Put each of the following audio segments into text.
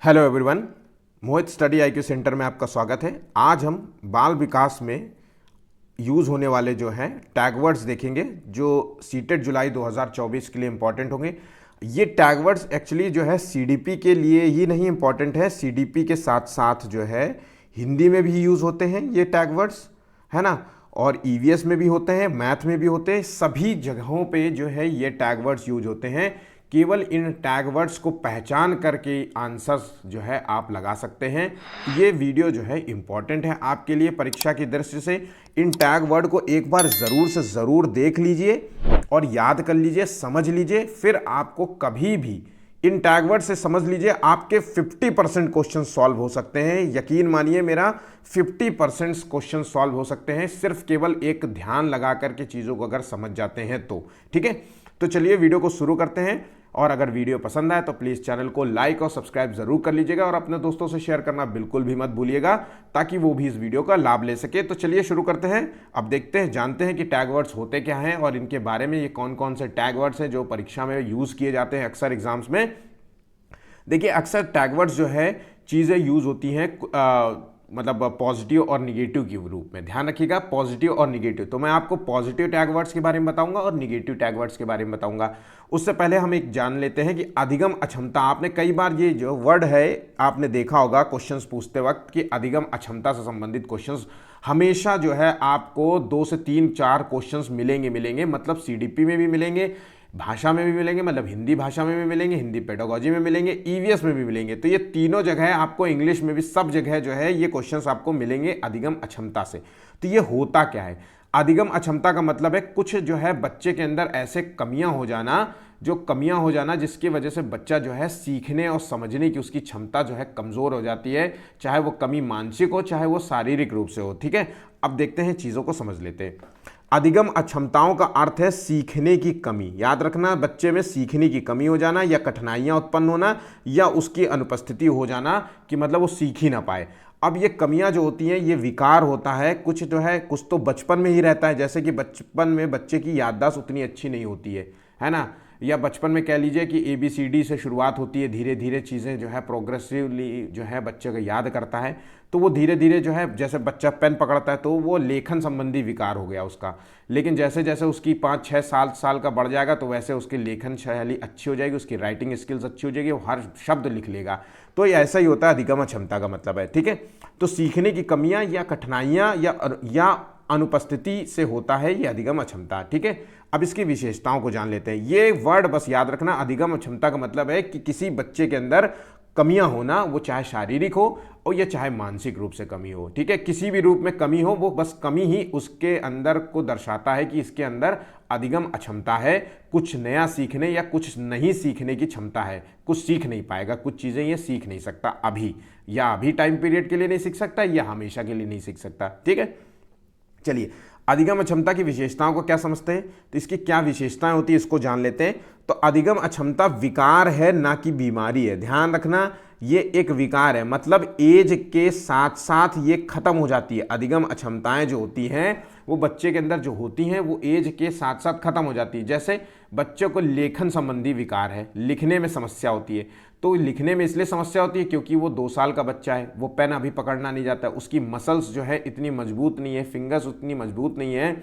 Hello everyone, मोहित study IQ centre में आपका स्वागत है। आज हम बाल विकास में यूज़ होने वाले जो हैं टैग वर्ड्स देखेंगे जो सीटेट जुलाई 2024 के लिए इम्पॉर्टेंट होंगे। ये टैग वर्ड्स एक्चुअली जो है सीडीपी के लिए ही नहीं इम्पॉर्टेंट है, सीडीपी के साथ साथ जो है हिंदी में भी यूज़ होते हैं ये टैग वर्ड्स, है ना। और ईवीएस में भी होते हैं, मैथ में भी होते हैं, सभी जगहों पे जो है ये टैग वर्ड्स यूज होते हैं। केवल इन टैग वर्ड्स को पहचान करके आंसर्स जो है आप लगा सकते हैं। ये वीडियो जो है इम्पॉर्टेंट है आपके लिए परीक्षा की दृष्टि से। इन टैग वर्ड को एक बार ज़रूर से ज़रूर देख लीजिए और याद कर लीजिए, समझ लीजिए। फिर आपको कभी भी इन टैग वर्ड से समझ लीजिए आपके 50% क्वेश्चन सॉल्व हो सकते हैं। यकीन मानिए मेरा, 50% क्वेश्चन सॉल्व हो सकते हैं सिर्फ केवल एक ध्यान लगा करके चीज़ों को अगर समझ जाते हैं तो। ठीक है, तो चलिए वीडियो को शुरू करते हैं। और अगर वीडियो पसंद आए तो प्लीज़ चैनल को लाइक और सब्सक्राइब जरूर कर लीजिएगा और अपने दोस्तों से शेयर करना बिल्कुल भी मत भूलिएगा ताकि वो भी इस वीडियो का लाभ ले सके। तो चलिए शुरू करते हैं। अब देखते हैं, जानते हैं कि टैग वर्ड्स होते क्या हैं और इनके बारे में, ये कौन कौन से टैग वर्ड्स हैं जो परीक्षा में यूज़ किए जाते हैं अक्सर एग्जाम्स में। देखिए, अक्सर टैग वर्ड्स जो है चीज़ें यूज़ होती हैं मतलब पॉजिटिव और निगेटिव के रूप में। ध्यान रखिएगा, पॉजिटिव और निगेटिव। तो मैं आपको पॉजिटिव टैग वर्ड्स के बारे में बताऊंगा और निगेटिव टैग वर्ड्स के बारे में बताऊंगा। उससे पहले हम एक जान लेते हैं कि अधिगम अक्षमता। आपने कई बार ये जो वर्ड है आपने देखा होगा क्वेश्चंस पूछते वक्त कि अधिगम अक्षमता से संबंधित क्वेश्चंस हमेशा जो है आपको 2 से 3 4 क्वेश्चंस मिलेंगे। मतलब सीडीपी में भी मिलेंगे, भाषा में भी मिलेंगे, मतलब हिंदी भाषा में भी मिलेंगे, हिंदी पेडागोजी में मिलेंगे, ईवीएस में भी मिलेंगे। तो ये तीनों जगह आपको, इंग्लिश में भी, सब जगह जो है ये क्वेश्चंस आपको मिलेंगे अधिगम अक्षमता से। तो ये होता क्या है? अधिगम अक्षमता का मतलब है कुछ जो है बच्चे के अंदर ऐसे कमियां हो जाना जिसकी वजह से बच्चा जो है सीखने और समझने की उसकी क्षमता जो है कमज़ोर हो जाती है, चाहे वो कमी मानसिक हो चाहे वो शारीरिक रूप से हो। ठीक है, अब देखते हैं, चीज़ों को समझ लेते हैं। अधिगम अक्षमताओं का अर्थ है सीखने की कमी। याद रखना, बच्चे में सीखने की कमी हो जाना या कठिनाइयां उत्पन्न होना या उसकी अनुपस्थिति हो जाना कि मतलब वो सीख ही ना पाए। अब ये कमियां जो होती हैं ये विकार होता है। कुछ जो है कुछ तो बचपन में ही रहता है, जैसे कि बचपन में बच्चे की याददाश्त उतनी अच्छी नहीं होती है ना। या बचपन में कह लीजिए कि ABCD से शुरुआत होती है, धीरे धीरे चीज़ें जो है प्रोग्रेसिवली जो है बच्चे को याद करता है। तो वो धीरे धीरे जो है, जैसे बच्चा पेन पकड़ता है तो वो लेखन संबंधी विकार हो गया उसका। लेकिन जैसे जैसे उसकी 5-6 साल का बढ़ जाएगा तो वैसे उसकी लेखन शैली अच्छी हो जाएगी, उसकी राइटिंग स्किल्स अच्छी हो जाएगी, वो हर शब्द लिख लेगा। तो ये ऐसा ही होता है अधिगम क्षमता का मतलब है। ठीक है, तो सीखने की कमियां या कठिनाइयां या अनुपस्थिति से होता है ये अधिगम अक्षमता। ठीक है, अब इसकी विशेषताओं को जान लेते हैं। ये वर्ड बस याद रखना, अधिगम अक्षमता का मतलब है कि किसी बच्चे के अंदर कमियां होना, वो चाहे शारीरिक हो और या चाहे मानसिक रूप से कमी हो। ठीक है, किसी भी रूप में कमी हो, वो बस कमी ही उसके अंदर को दर्शाता है कि इसके अंदर अधिगम अक्षमता है। कुछ नया सीखने या कुछ नहीं सीखने की क्षमता है, कुछ सीख नहीं पाएगा, कुछ चीज़ें ये सीख नहीं सकता अभी, या अभी टाइम पीरियड के लिए नहीं सीख सकता या हमेशा के लिए नहीं सीख सकता। ठीक है, चलिए अधिगम अक्षमता की विशेषताओं को क्या समझते हैं, तो इसकी क्या विशेषताएं होती है इसको जान लेते हैं। तो अधिगम अक्षमता विकार है, ना कि बीमारी है। ध्यान रखना, ये एक विकार है, मतलब एज के साथ साथ ये खत्म हो जाती है। अधिगम अक्षमताएं जो होती हैं वो बच्चे के अंदर जो होती हैं वो एज के साथ साथ खत्म हो जाती है। जैसे बच्चे को लेखन संबंधी विकार है, लिखने में समस्या होती है। तो लिखने में इसलिए समस्या होती है क्योंकि वो 2 साल का बच्चा है, वो पेन अभी पकड़ना नहीं जाता, उसकी मसल्स जो है इतनी मजबूत नहीं है, फिंगर्स उतनी मजबूत नहीं है।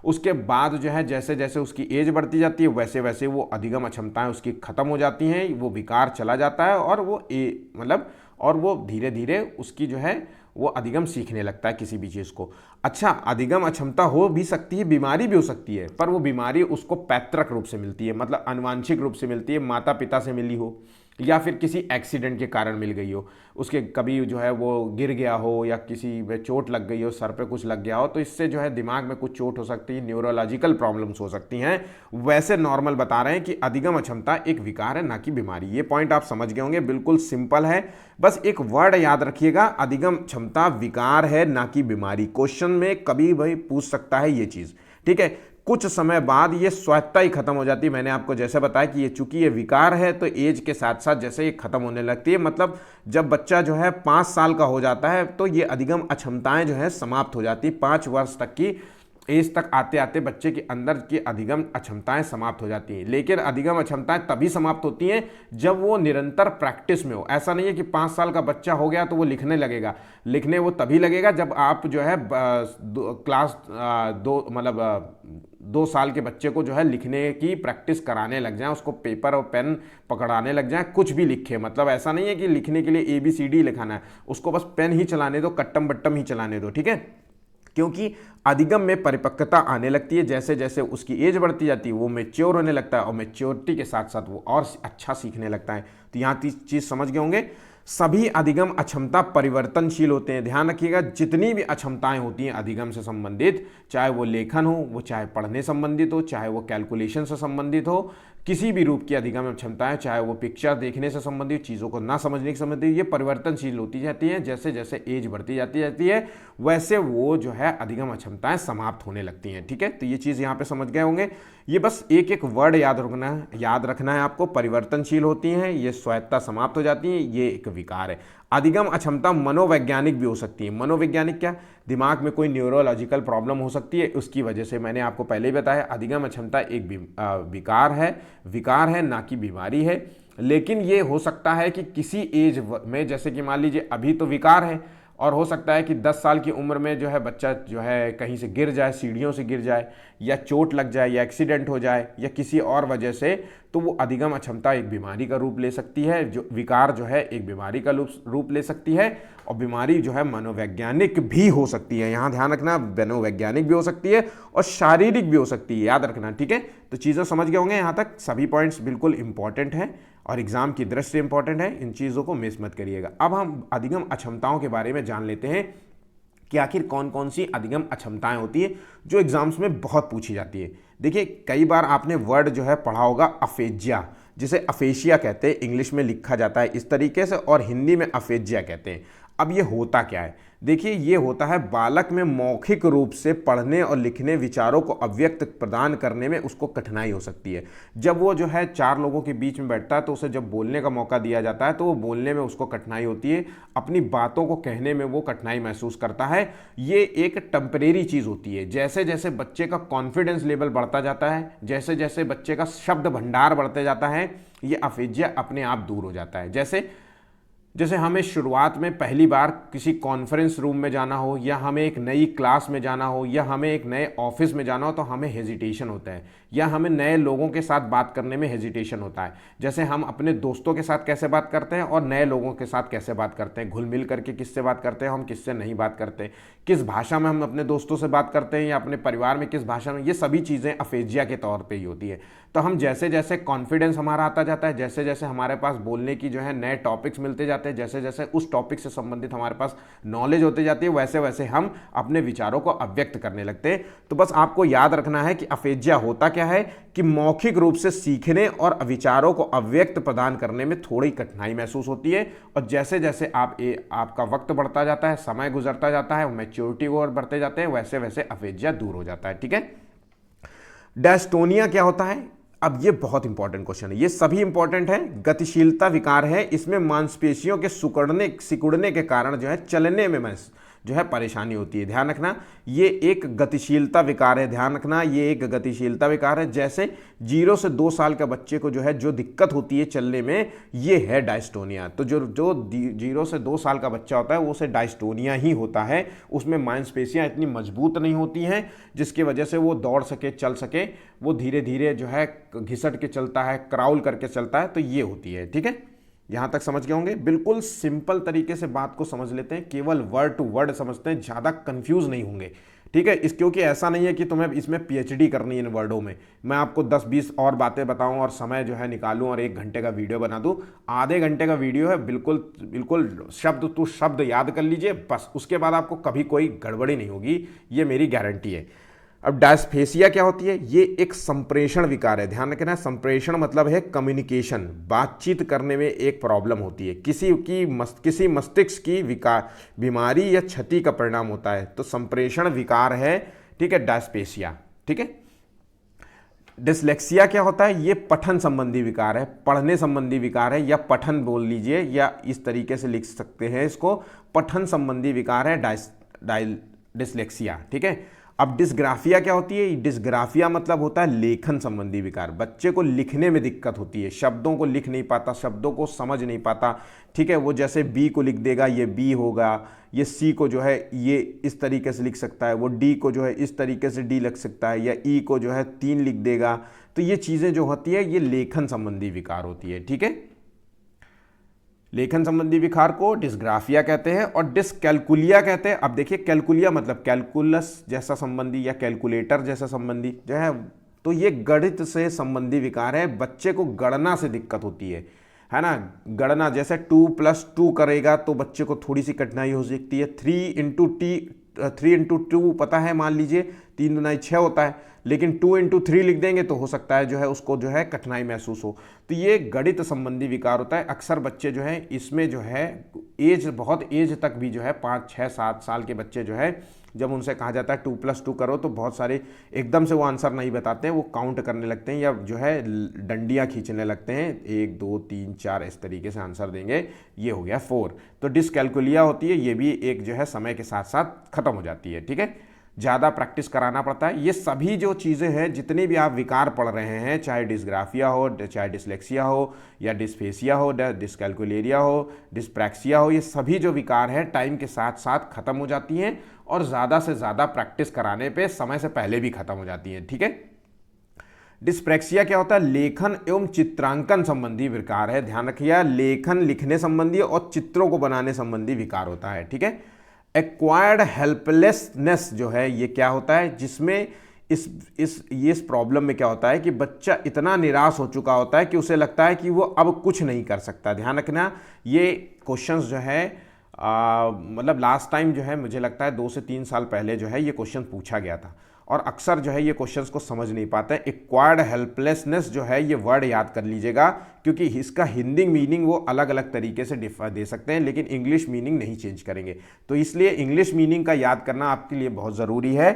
उसके बाद जो है जैसे जैसे उसकी एज बढ़ती जाती है वैसे वैसे वो अधिगम अक्षमताएं उसकी खत्म हो जाती हैं, वो विकार चला जाता है और वो धीरे धीरे उसकी जो है वो अधिगम सीखने लगता है किसी भी चीज़ को। अच्छा, अधिगम अक्षमता हो भी सकती है, बीमारी भी हो सकती है, पर वो बीमारी उसको पैतृक रूप से मिलती है, मतलब आनुवांशिक रूप से मिलती है, माता पिता से मिली हो या फिर किसी एक्सीडेंट के कारण मिल गई हो, उसके कभी जो है वो गिर गया हो या किसी में चोट लग गई हो, सर पे कुछ लग गया हो, तो इससे जो है दिमाग में कुछ चोट हो सकती है, न्यूरोलॉजिकल प्रॉब्लम्स हो सकती हैं। वैसे नॉर्मल बता रहे हैं कि अधिगम अक्षमता एक विकार है, ना कि बीमारी। ये पॉइंट आप समझ गए होंगे, बिल्कुल सिंपल है। बस एक वर्ड याद रखिएगा, अधिगम क्षमता विकार है, ना कि बीमारी। क्वेश्चन में कभी भी पूछ सकता है ये चीज़। ठीक है, कुछ समय बाद ये स्वतः ही खत्म हो जाती है। मैंने आपको जैसे बताया कि ये चूंकि ये विकार है तो एज के साथ साथ जैसे ये खत्म होने लगती है, मतलब जब बच्चा जो है 5 साल का हो जाता है तो ये अधिगम अक्षमताएं जो है समाप्त हो जाती है। 5 वर्ष तक की एज तक आते आते बच्चे के अंदर की अधिगम अक्षमताएं समाप्त हो जाती हैं। लेकिन अधिगम अक्षमताएं तभी समाप्त होती हैं जब वो निरंतर प्रैक्टिस में हो। ऐसा नहीं है कि 5 साल का बच्चा हो गया तो वो लिखने लगेगा। लिखने वो तभी लगेगा जब आप जो है क्लास 2 साल के बच्चे को जो है लिखने की प्रैक्टिस कराने लग जाएं, उसको पेपर और पेन पकड़ाने लग जाएं, कुछ भी लिखे। मतलब ऐसा नहीं है कि लिखने के लिए ABCD लिखाना है, उसको बस पेन ही चलाने दो, कट्टम बट्टम ही चलाने दो, ठीक है। क्योंकि अधिगम में परिपक्वता आने लगती है, जैसे जैसे उसकी एज बढ़ती जाती है वो मैच्योर होने लगता है, और मैच्योरिटी के साथ साथ वो और अच्छा सीखने लगता है। तो यहाँ चीज़ समझ गए होंगे। सभी अधिगम अक्षमता परिवर्तनशील होते हैं। ध्यान रखिएगा, जितनी भी अक्षमताएं होती हैं अधिगम से संबंधित, चाहे वो लेखन हो, वो चाहे पढ़ने संबंधित हो, चाहे वो कैलकुलेशन से संबंधित हो, किसी भी रूप की अधिगम क्षमताएं, चाहे वो पिक्चर देखने से संबंधित, चीज़ों को ना समझने से संबंधित, ये परिवर्तनशील होती जाती हैं। जैसे जैसे एज बढ़ती जाती है वैसे वो जो है अधिगम अक्षमताएं समाप्त होने लगती हैं, ठीक है। तो ये चीज़ यहाँ पे समझ गए होंगे। ये बस एक एक वर्ड याद रखना है आपको। परिवर्तनशील होती हैं, ये स्वायत्तता समाप्त हो जाती है, ये एक विकार है। अधिगम अक्षमता मनोवैज्ञानिक भी हो सकती है। मनोवैज्ञानिक क्या? दिमाग में कोई न्यूरोलॉजिकल प्रॉब्लम हो सकती है, उसकी वजह से। मैंने आपको पहले ही बताया अधिगम अक्षमता एक विकार है, ना कि बीमारी है। लेकिन ये हो सकता है कि किसी एज में, जैसे कि मान लीजिए अभी तो विकार है, और हो सकता है कि 10 साल की उम्र में जो है बच्चा जो है कहीं से गिर जाए, सीढ़ियों से गिर जाए, या चोट लग जाए, या एक्सीडेंट हो जाए, या किसी और वजह से, तो वो अधिगम अक्षमता एक बीमारी का रूप ले सकती है। जो विकार जो है एक बीमारी का रूप ले सकती है, और बीमारी जो है मनोवैज्ञानिक भी हो सकती है। यहाँ ध्यान रखना, मनोवैज्ञानिक भी हो सकती है और शारीरिक भी हो सकती है, याद रखना, ठीक है। तो चीज़ें समझ गए होंगे। यहाँ तक सभी पॉइंट्स बिल्कुल इंपॉर्टेंट हैं और एग्जाम की दृष्टि से इंपॉर्टेंट है, इन चीज़ों को मिस मत करिएगा। अब हम अधिगम अक्षमताओं के बारे में जान लेते हैं कि आखिर कौन कौन सी अधिगम अक्षमताएं होती है जो एग्जाम्स में बहुत पूछी जाती है। देखिए, कई बार आपने वर्ड जो है पढ़ा होगा अफेजिया, जिसे अफेशिया कहते हैं, इंग्लिश में लिखा जाता है इस तरीके से, और हिंदी में अफेजिया कहते हैं। अब ये होता क्या है? देखिए, ये होता है बालक में मौखिक रूप से पढ़ने और लिखने, विचारों को अव्यक्त प्रदान करने में उसको कठिनाई हो सकती है। जब वो जो है 4 लोगों के बीच में बैठता है तो उसे जब बोलने का मौका दिया जाता है तो वो बोलने में उसको कठिनाई होती है, अपनी बातों को कहने में वो कठिनाई महसूस करता है। ये एक टेम्परेरी चीज़ होती है। जैसे जैसे बच्चे का कॉन्फिडेंस लेवल बढ़ता जाता है, जैसे जैसे बच्चे का शब्द भंडार बढ़ते जाता है, ये अफेजिया अपने आप दूर हो जाता है। जैसे हमें शुरुआत में पहली बार किसी कॉन्फ्रेंस रूम में जाना हो, या हमें एक नई क्लास में जाना हो, या हमें एक नए ऑफिस में जाना हो, तो हमें हेजिटेशन होता है, या हमें नए लोगों के साथ बात करने में हेजिटेशन होता है। जैसे हम अपने दोस्तों के साथ कैसे बात करते हैं और नए लोगों के साथ कैसे बात करते हैं, घुल मिल करके किससे बात करते हैं, हम किससे नहीं बात करते, किस भाषा में हम अपने दोस्तों से बात करते हैं या अपने परिवार में किस भाषा में, ये सभी चीज़ें अफेजिया के तौर पर ही होती है। तो हम जैसे जैसे कॉन्फिडेंस हमारा आता जाता है, जैसे जैसे हमारे पास बोलने की जो है नए टॉपिक्स मिलते जाते हैं, जैसे जैसे उस टॉपिक से संबंधित हमारे पास नॉलेज होती जाती है, वैसे वैसे हम अपने विचारों को अव्यक्त करने लगते हैं। तो बस आपको याद रखना है कि अफेजिया होता क्या है कि मौखिक रूप से सीखने और विचारों को अव्यक्त प्रदान करने में थोड़ी कठिनाई महसूस होती है, और जैसे जैसे आपका वक्त बढ़ता जाता है, समय गुजरता जाता है, मैच्योरिटी की ओर बढ़ते जाते हैं, वैसे वैसे अफेजिया दूर हो जाता है, ठीक है। डायस्टोनिया क्या होता है? अब ये बहुत इंपॉर्टेंट क्वेश्चन है, ये सभी इंपॉर्टेंट है। गतिशीलता विकार है, इसमें मांसपेशियों के सिकुड़ने के कारण जो है चलने में जो है परेशानी होती है। ध्यान रखना, ये एक गतिशीलता विकार है। ध्यान रखना, ये एक गतिशीलता विकार है। जैसे 0 से 2 साल का बच्चे को जो है जो दिक्कत होती है चलने में, ये है डायस्टोनिया। तो जो 0 से 2 साल का बच्चा होता है वो उसे डायस्टोनिया ही होता है। उसमें मांसपेशियां इतनी मजबूत नहीं होती हैं जिसकी वजह से वो दौड़ सके, चल सके। वो धीरे धीरे जो है घिसट के चलता है, क्राउल करके चलता है, तो ये होती है, ठीक है। यहां तक समझ गए होंगे। बिल्कुल सिंपल तरीके से बात को समझ लेते हैं, केवल वर्ड टू वर्ड समझते हैं, ज़्यादा कंफ्यूज नहीं होंगे, ठीक है। क्योंकि ऐसा नहीं है कि तुम्हें इसमें PhD करनी है इन वर्डों में। मैं आपको 10-20 और बातें बताऊं और समय जो है निकालूं और 1 घंटे का वीडियो बना दूं। आधे घंटे का वीडियो है, बिल्कुल बिल्कुल शब्द टू शब्द याद कर लीजिए बस। उसके बाद आपको कभी कोई गड़बड़ी नहीं होगी, ये मेरी गारंटी है। अब डायस्फेसिया क्या होती है? ये एक संप्रेषण विकार है। ध्यान रखना, संप्रेषण मतलब है कम्युनिकेशन, बातचीत करने में एक प्रॉब्लम होती है, किसी मस्तिष्क की बीमारी या क्षति का परिणाम होता है, तो संप्रेषण विकार है, ठीक है, डायस्पेसिया, ठीक है। डिसलेक्सिया क्या होता है? ये पठन संबंधी विकार है, पढ़ने संबंधी विकार है, या पठन बोल लीजिए, या इस तरीके से लिख सकते हैं इसको, पठन संबंधी विकार है डिसलेक्सिया, ठीक है। अब डिस्ग्राफिया क्या होती है? डिस्ग्राफिया मतलब होता है लेखन संबंधी विकार। बच्चे को लिखने में दिक्कत होती है, शब्दों को लिख नहीं पाता, शब्दों को समझ नहीं पाता, ठीक है। वो जैसे बी को लिख देगा ये बी होगा, ये सी को जो है ये इस तरीके से लिख सकता है, वो डी को जो है इस तरीके से डी लिख सकता है, या ई को जो है 3 लिख देगा। तो ये चीज़ें जो होती है ये लेखन संबंधी विकार होती है, ठीक है। लेखन संबंधी विकार को डिस्ग्राफिया कहते हैं और डिसकैलकुलिया कहते हैं। अब देखिए कैलकुलिया मतलब कैलकुलस जैसा संबंधी या कैलकुलेटर जैसा संबंधी जो है, तो ये गणित से संबंधी विकार है। बच्चे को गणना से दिक्कत होती है ना। गणना जैसे 2+2 करेगा तो बच्चे को थोड़ी सी कठिनाई हो सकती है। 3 × 2 पता है, मान लीजिए 3 दूना 6 होता है, लेकिन 2 × 3 लिख देंगे तो हो सकता है जो है उसको जो है कठिनाई महसूस हो। तो ये गणित संबंधी विकार होता है। अक्सर बच्चे जो है इसमें जो है बहुत एज तक भी जो है 5, 6, 7 साल के बच्चे जो है जब उनसे कहा जाता है 2+2 करो तो बहुत सारे एकदम से वो आंसर नहीं बताते हैं, वो काउंट करने लगते हैं या जो है डंडियाँ खींचने लगते हैं, 1, 2, 3, 4 इस तरीके से आंसर देंगे। ये हो गया 4। तो डिसकैलकुलिया होती है, ये भी एक जो है समय के साथ साथ खत्म हो जाती है, ठीक है। ज़्यादा प्रैक्टिस कराना पड़ता है। ये सभी जो चीज़ें हैं, जितनी भी आप विकार पढ़ रहे हैं, चाहे डिस्ग्राफिया हो, चाहे डिसलेक्सिया हो, या डिस्फेसिया हो, डिसकैलकुलेरिया हो, डिस्प्रैक्सिया हो, ये सभी जो विकार हैं टाइम के साथ साथ खत्म हो जाती हैं और ज़्यादा से ज़्यादा प्रैक्टिस कराने पे समय से पहले भी खत्म हो जाती हैं, ठीक है। डिस्प्रैक्सिया क्या होता है? लेखन एवं चित्रांकन संबंधी विकार है। ध्यान रखिए, लेखन लिखने संबंधी और चित्रों को बनाने संबंधी विकार होता है, ठीक है। एक्वायर्ड हेल्पलेसनेस जो है ये क्या होता है? जिसमें इस प्रॉब्लम में क्या होता है कि बच्चा इतना निराश हो चुका होता है कि उसे लगता है कि वो अब कुछ नहीं कर सकता। ध्यान रखना, ये क्वेश्चंस जो है मतलब लास्ट टाइम जो है मुझे लगता है 2 से 3 साल पहले जो है ये क्वेश्चन पूछा गया था और अक्सर जो है ये क्वेश्चंस को समझ नहीं पाते हैं। एक्वायर्ड हेल्पलेसनेस जो है ये वर्ड याद कर लीजिएगा, क्योंकि इसका हिंदी मीनिंग वो अलग अलग तरीके से दे सकते हैं, लेकिन इंग्लिश मीनिंग नहीं चेंज करेंगे। तो इसलिए इंग्लिश मीनिंग का याद करना आपके लिए बहुत ज़रूरी है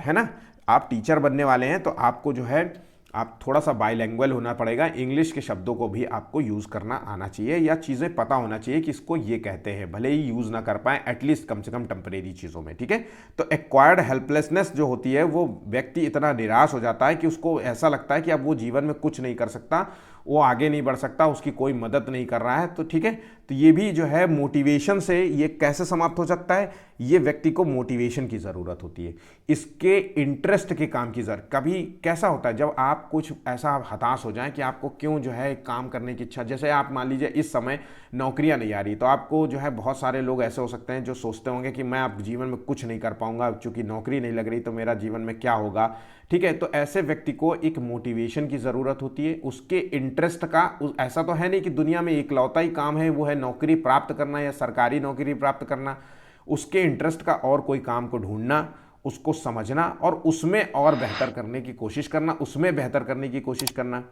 ना। आप टीचर बनने वाले हैं तो आपको जो है आप थोड़ा सा बाइलैंग्वेज होना पड़ेगा। इंग्लिश के शब्दों को भी आपको यूज़ करना आना चाहिए या चीज़ें पता होना चाहिए कि इसको ये कहते हैं, भले ही यूज़ ना कर पाएँ, एटलीस्ट कम से कम टेम्परेरी चीज़ों में, ठीक है। तो एक्वायर्ड हेल्पलेसनेस जो होती है, वो व्यक्ति इतना निराश हो जाता है कि उसको ऐसा लगता है कि अब वो जीवन में कुछ नहीं कर सकता, वो आगे नहीं बढ़ सकता, उसकी कोई मदद नहीं कर रहा है, तो ठीक है। तो ये भी जो है मोटिवेशन से ये कैसे समाप्त हो सकता है? ये व्यक्ति को मोटिवेशन की ज़रूरत होती है, इसके इंटरेस्ट के काम की ज़रूरत। कभी कैसा होता है जब आप कुछ ऐसा हताश हो जाए कि आपको क्यों जो है काम करने की इच्छा, जैसे आप मान लीजिए इस समय नौकरियां नहीं आ रही, तो आपको जो है बहुत सारे लोग ऐसे हो सकते हैं जो सोचते होंगे कि मैं अब जीवन में कुछ नहीं कर पाऊंगा, चूंकि नौकरी नहीं लग रही तो मेरा जीवन में क्या होगा, ठीक है। तो ऐसे व्यक्ति को एक मोटिवेशन की ज़रूरत होती है, उसके इंटरेस्ट का। ऐसा तो है नहीं कि दुनिया में इकलौता ही काम है वो है नौकरी प्राप्त करना या सरकारी नौकरी प्राप्त करना। उसके इंटरेस्ट का और कोई काम को ढूंढना, उसको समझना और उसमें और बेहतर करने की कोशिश करना, उसमें बेहतर करने की कोशिश करना,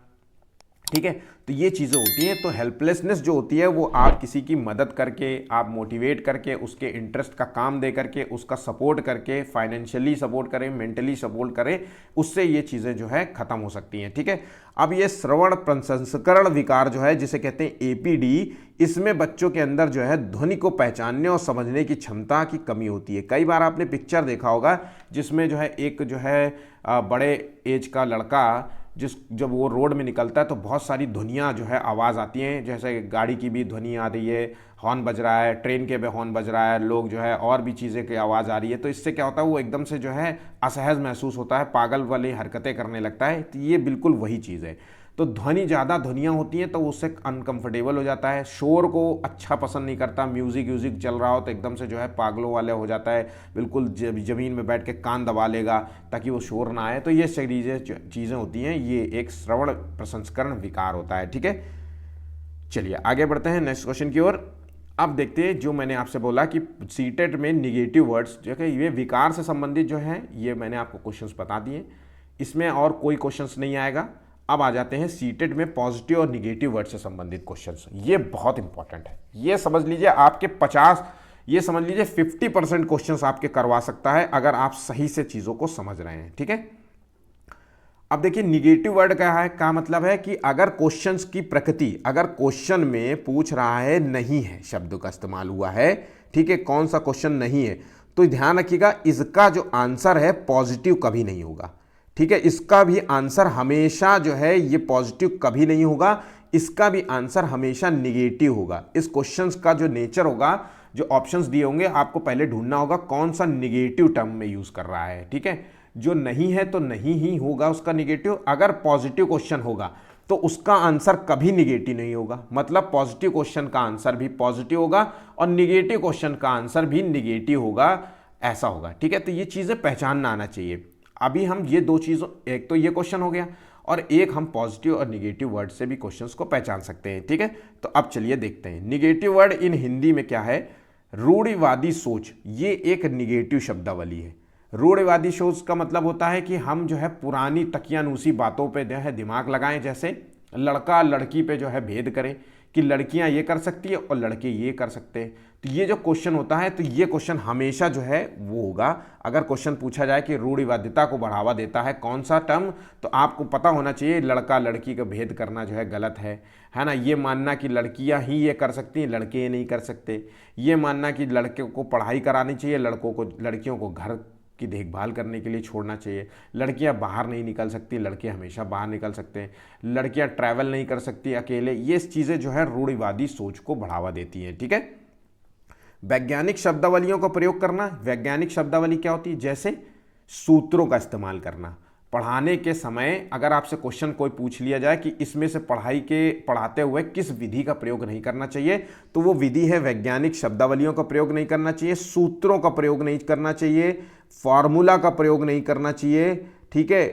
ठीक है। तो ये चीज़ें होती हैं। तो हेल्पलेसनेस जो होती है वो आप किसी की मदद करके, आप मोटिवेट करके, उसके इंटरेस्ट का काम दे करके, उसका सपोर्ट करके, फाइनेंशियली सपोर्ट करें, मेंटली सपोर्ट करें, उससे ये चीज़ें जो है ख़त्म हो सकती हैं, ठीक है। अब ये श्रवण प्रसंस्करण विकार जो है जिसे कहते हैं एपीडी, इसमें बच्चों के अंदर जो है ध्वनि को पहचानने और समझने की क्षमता की कमी होती है। कई बार आपने पिक्चर देखा होगा जिसमें जो है एक जो है बड़े एज का लड़का जब वो रोड में निकलता है तो बहुत सारी ध्वनियाँ जो है आवाज़ आती हैं, जैसे गाड़ी की भी ध्वनि आ रही है, हॉर्न बज रहा है, ट्रेन के भी हॉर्न बज रहा है, लोग जो है और भी चीज़ें की आवाज़ आ रही है। तो इससे क्या होता है, वो एकदम से जो है असहज महसूस होता है, पागल वाली हरकतें करने लगता है। तो ये बिल्कुल वही चीज़ है। तो ज़्यादा ध्वनियाँ होती हैं तो उससे अनकंफर्टेबल हो जाता है, शोर को अच्छा पसंद नहीं करता, म्यूज़िक चल रहा हो तो एकदम से जो है पागलों वाले हो जाता है, बिल्कुल ज़मीन में बैठ के कान दबा लेगा ताकि वो शोर ना आए। तो ये चीज़ें होती हैं, ये एक श्रवण प्रसंस्करण विकार होता है, ठीक है। चलिए आगे बढ़ते हैं नेक्स्ट क्वेश्चन की ओर। अब देखते हैं जो मैंने आपसे बोला कि सीटेट में निगेटिव वर्ड्स जो है ये विकार से संबंधित जो है, ये मैंने आपको क्वेश्चंस बता दिए, इसमें और कोई क्वेश्चंस नहीं आएगा। अब आ जाते हैं सीटेट में पॉजिटिव और निगेटिव वर्ड से संबंधित क्वेश्चंस। ये बहुत इंपॉर्टेंट है, ये समझ लीजिए आपके 50% क्वेश्चंस आपके करवा सकता है अगर आप सही से चीज़ों को समझ रहे हैं, ठीक है। अब देखिए निगेटिव वर्ड क्या है, का मतलब है कि अगर क्वेश्चंस की प्रकृति, अगर क्वेश्चन में पूछ रहा है नहीं है शब्द का इस्तेमाल हुआ है, ठीक है, कौन सा क्वेश्चन नहीं है, तो ध्यान रखिएगा, इसका जो आंसर है पॉजिटिव कभी नहीं होगा। ठीक है, इसका भी आंसर हमेशा जो है ये पॉजिटिव कभी नहीं होगा, इसका भी आंसर हमेशा निगेटिव होगा। इस क्वेश्चन का जो नेचर होगा, जो ऑप्शंस दिए होंगे, आपको पहले ढूंढना होगा कौन सा निगेटिव टर्म में यूज कर रहा है। ठीक है, जो नहीं है तो नहीं ही होगा उसका निगेटिव। अगर पॉजिटिव क्वेश्चन होगा तो उसका आंसर कभी निगेटिव नहीं होगा, मतलब पॉजिटिव क्वेश्चन का आंसर भी पॉजिटिव होगा और निगेटिव क्वेश्चन का आंसर भी निगेटिव होगा, ऐसा होगा। ठीक है, तो ये चीजें पहचानना आना चाहिए। अभी हम ये दो चीजों, एक तो ये क्वेश्चन हो गया और एक हम पॉजिटिव और निगेटिव वर्ड से भी क्वेश्चंस को पहचान सकते हैं। ठीक है, तो अब चलिए देखते हैं निगेटिव वर्ड इन हिंदी में क्या है। रूढ़िवादी सोच, ये एक निगेटिव शब्दावली है। रूढ़िवादी सोच का मतलब होता है कि हम जो है पुरानी तकियानूसी बातों पे जो है दिमाग लगाएं, जैसे लड़का लड़की पे जो है भेद करें कि लड़कियां ये कर सकती है और लड़के ये कर सकते हैं। तो ये जो क्वेश्चन होता है, तो ये क्वेश्चन हमेशा जो है वो होगा। अगर क्वेश्चन पूछा जाए कि रूढ़िवादिता को बढ़ावा देता है कौन सा टर्म, तो आपको पता होना चाहिए लड़का लड़की का भेद करना जो है गलत है ना। ये मानना कि लड़कियां ही ये कर सकती हैं, लड़के ये नहीं कर सकते। ये मानना कि लड़के को पढ़ाई करानी चाहिए, लड़कियों को घर की देखभाल करने के लिए छोड़ना चाहिए। लड़कियां बाहर नहीं निकल सकती, लड़के हमेशा बाहर निकल सकते हैं। लड़कियां ट्रैवल नहीं कर सकती अकेले। ये चीज़ें जो है रूढ़िवादी सोच को बढ़ावा देती हैं। ठीक है, वैज्ञानिक शब्दावलियों का प्रयोग करना। वैज्ञानिक शब्दावली क्या होती है? जैसे सूत्रों का इस्तेमाल करना। पढ़ाने के समय अगर आपसे क्वेश्चन कोई पूछ लिया जाए कि इसमें से पढ़ाते हुए किस विधि का प्रयोग नहीं करना चाहिए, तो वो विधि है वैज्ञानिक शब्दावलियों का प्रयोग नहीं करना चाहिए, सूत्रों का प्रयोग नहीं करना चाहिए, फार्मूला का प्रयोग नहीं करना चाहिए। ठीक है,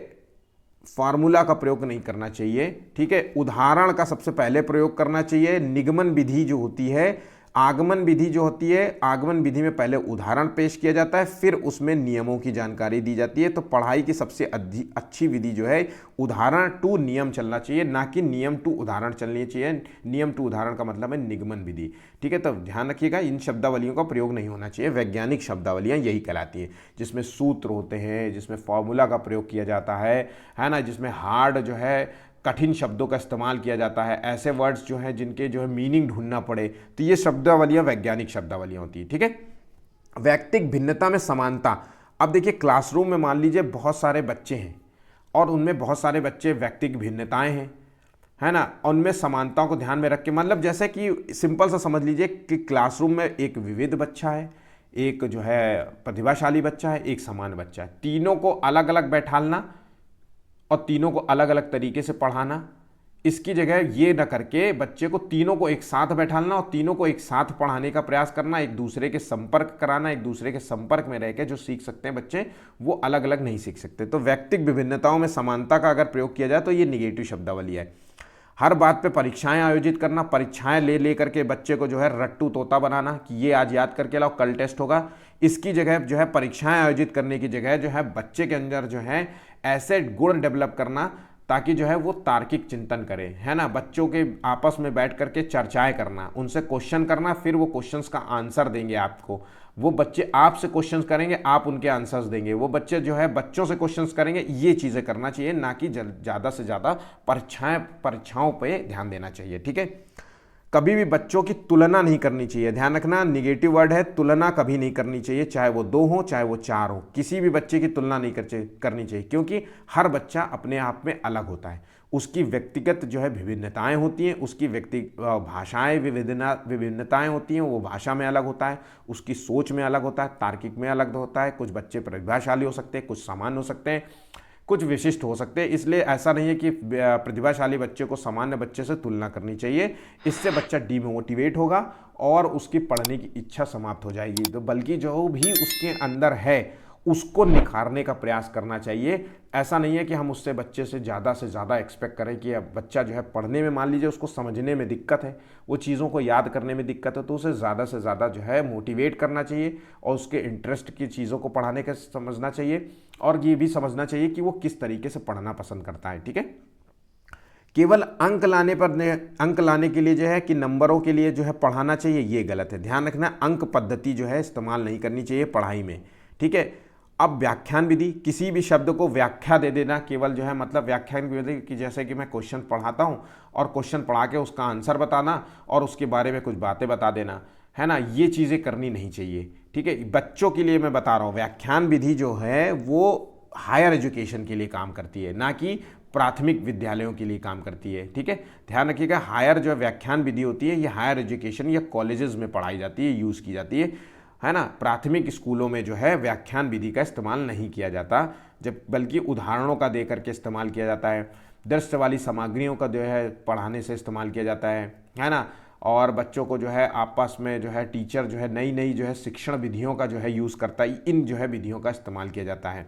फार्मूला का प्रयोग नहीं करना चाहिए। ठीक है, उदाहरण का सबसे पहले प्रयोग करना चाहिए। निगमन विधि जो होती है, आगमन विधि जो होती है, आगमन विधि में पहले उदाहरण पेश किया जाता है, फिर उसमें नियमों की जानकारी दी जाती है। तो पढ़ाई की सबसे अच्छी विधि जो है उदाहरण टू नियम चलना चाहिए, ना कि नियम टू उदाहरण चलनी चाहिए। नियम टू उदाहरण का मतलब है निगमन विधि। ठीक है, तो ध्यान रखिएगा, इन शब्दावलियों का प्रयोग नहीं होना चाहिए। वैज्ञानिक शब्दावलियां यही कहलाती हैं, जिसमें सूत्र होते हैं, जिसमें फॉर्मूला का प्रयोग किया जाता है ना, जिसमें हार्ड जो है कठिन शब्दों का इस्तेमाल किया जाता है, ऐसे वर्ड्स जो हैं जिनके जो है मीनिंग ढूंढना पड़े, तो ये शब्दावलियां वैज्ञानिक शब्दावलियां होती है। ठीक है, वैयक्तिक भिन्नता में समानता। अब देखिए, क्लासरूम में मान लीजिए बहुत सारे बच्चे हैं और उनमें बहुत सारे बच्चे व्यक्तिगत भिन्नताएं हैं, है ना। उनमें समानताओं को ध्यान में रख के, मतलब जैसे कि सिंपल सा समझ लीजिए कि क्लासरूम में एक विविध बच्चा है, एक जो है प्रतिभाशाली बच्चा है, एक समान बच्चा है। तीनों को अलग अलग बैठालना और तीनों को अलग अलग तरीके से पढ़ाना, इसकी जगह ये न करके बच्चे को तीनों को एक साथ बैठाना और तीनों को एक साथ पढ़ाने का प्रयास करना, एक दूसरे के संपर्क कराना, एक दूसरे के संपर्क में रह के जो सीख सकते हैं बच्चे, वो अलग अलग नहीं सीख सकते। तो व्यक्तिगत विभिन्नताओं में समानता का अगर प्रयोग किया जाए तो ये निगेटिव शब्दावली है। हर बात पे परीक्षाएं आयोजित करना, परीक्षाएं ले करके बच्चे को जो है रट्टू तोता बनाना कि ये आज याद करके लाओ, कल टेस्ट होगा। इसकी जगह जो है परीक्षाएं आयोजित करने की जगह जो है बच्चे के अंदर जो है ऐसे गुण डेवलप करना ताकि जो है वो तार्किक चिंतन करे, है ना। बच्चों के आपस में बैठ करके चर्चाएं करना, उनसे क्वेश्चन करना, फिर वो क्वेश्चंस का आंसर देंगे आपको। वो बच्चे आपसे क्वेश्चंस करेंगे, आप उनके आंसर्स देंगे। वो बच्चे जो है बच्चों से क्वेश्चंस करेंगे। ये चीज़ें करना चाहिए, ना कि ज़्यादा से ज़्यादा परीक्षाओं पे ध्यान देना चाहिए। ठीक है, कभी भी बच्चों की तुलना नहीं करनी चाहिए। ध्यान रखना, निगेटिव वर्ड है, तुलना कभी नहीं करनी चाहिए, चाहे वो 2 हो चाहे वो 4 हो। किसी भी बच्चे की तुलना नहीं करनी चाहिए, क्योंकि हर बच्चा अपने आप में अलग होता है। उसकी व्यक्तिगत जो है विभिन्नताएं होती हैं, उसकी भाषाएं विभिन्नताएं होती हैं, वो भाषा में अलग होता है, उसकी सोच में अलग होता है, तार्किक में अलग होता है। कुछ बच्चे प्रतिभाशाली हो सकते हैं, कुछ सामान्य हो सकते हैं, कुछ विशिष्ट हो सकते हैं। इसलिए ऐसा नहीं है कि प्रतिभाशाली बच्चे को सामान्य बच्चे से तुलना करनी चाहिए, इससे बच्चा डिमोटिवेट होगा और उसकी पढ़ने की इच्छा समाप्त हो जाएगी। तो बल्कि जो भी उसके अंदर है उसको निखारने का प्रयास करना चाहिए। ऐसा नहीं है कि हम उससे बच्चे से ज़्यादा एक्सपेक्ट करें कि अब बच्चा जो है पढ़ने में, मान लीजिए उसको समझने में दिक्कत है, वो चीज़ों को याद करने में दिक्कत है, तो उसे ज़्यादा से ज़्यादा जो है मोटिवेट करना चाहिए और उसके इंटरेस्ट की चीज़ों को पढ़ाने का समझना चाहिए और ये भी समझना चाहिए कि वो किस तरीके से पढ़ना पसंद करता है। ठीक है, केवल अंक लाने के लिए जो है कि नंबरों के लिए जो है पढ़ाना चाहिए, ये गलत है। ध्यान रखना, अंक पद्धति जो है इस्तेमाल नहीं करनी चाहिए पढ़ाई में। ठीक है, अब व्याख्यान विधि, किसी भी शब्द को व्याख्या दे देना, केवल जो है मतलब व्याख्यान विधि कि जैसे कि मैं क्वेश्चन पढ़ाता हूँ और क्वेश्चन पढ़ा के उसका आंसर बताना और उसके बारे में कुछ बातें बता देना, है ना, ये चीज़ें करनी नहीं चाहिए। ठीक है, बच्चों के लिए मैं बता रहा हूँ, व्याख्यान विधि जो है वो हायर एजुकेशन के लिए काम करती है, ना कि प्राथमिक विद्यालयों के लिए काम करती है। ठीक है, ध्यान रखिएगा, हायर जो व्याख्यान विधि होती है ये हायर एजुकेशन या कॉलेजेस में पढ़ाई जाती है, यूज़ की जाती है ना। प्राथमिक स्कूलों में जो है व्याख्यान विधि का इस्तेमाल नहीं किया जाता, जब बल्कि उदाहरणों का दे करके इस्तेमाल किया जाता है, दृश्य वाली सामग्रियों का जो है पढ़ाने से इस्तेमाल किया जाता है ना। और बच्चों को जो है आपस में जो है टीचर जो है नई नई जो है शिक्षण विधियों का जो है यूज़ करता है, इन जो है विधियों का इस्तेमाल किया जाता है।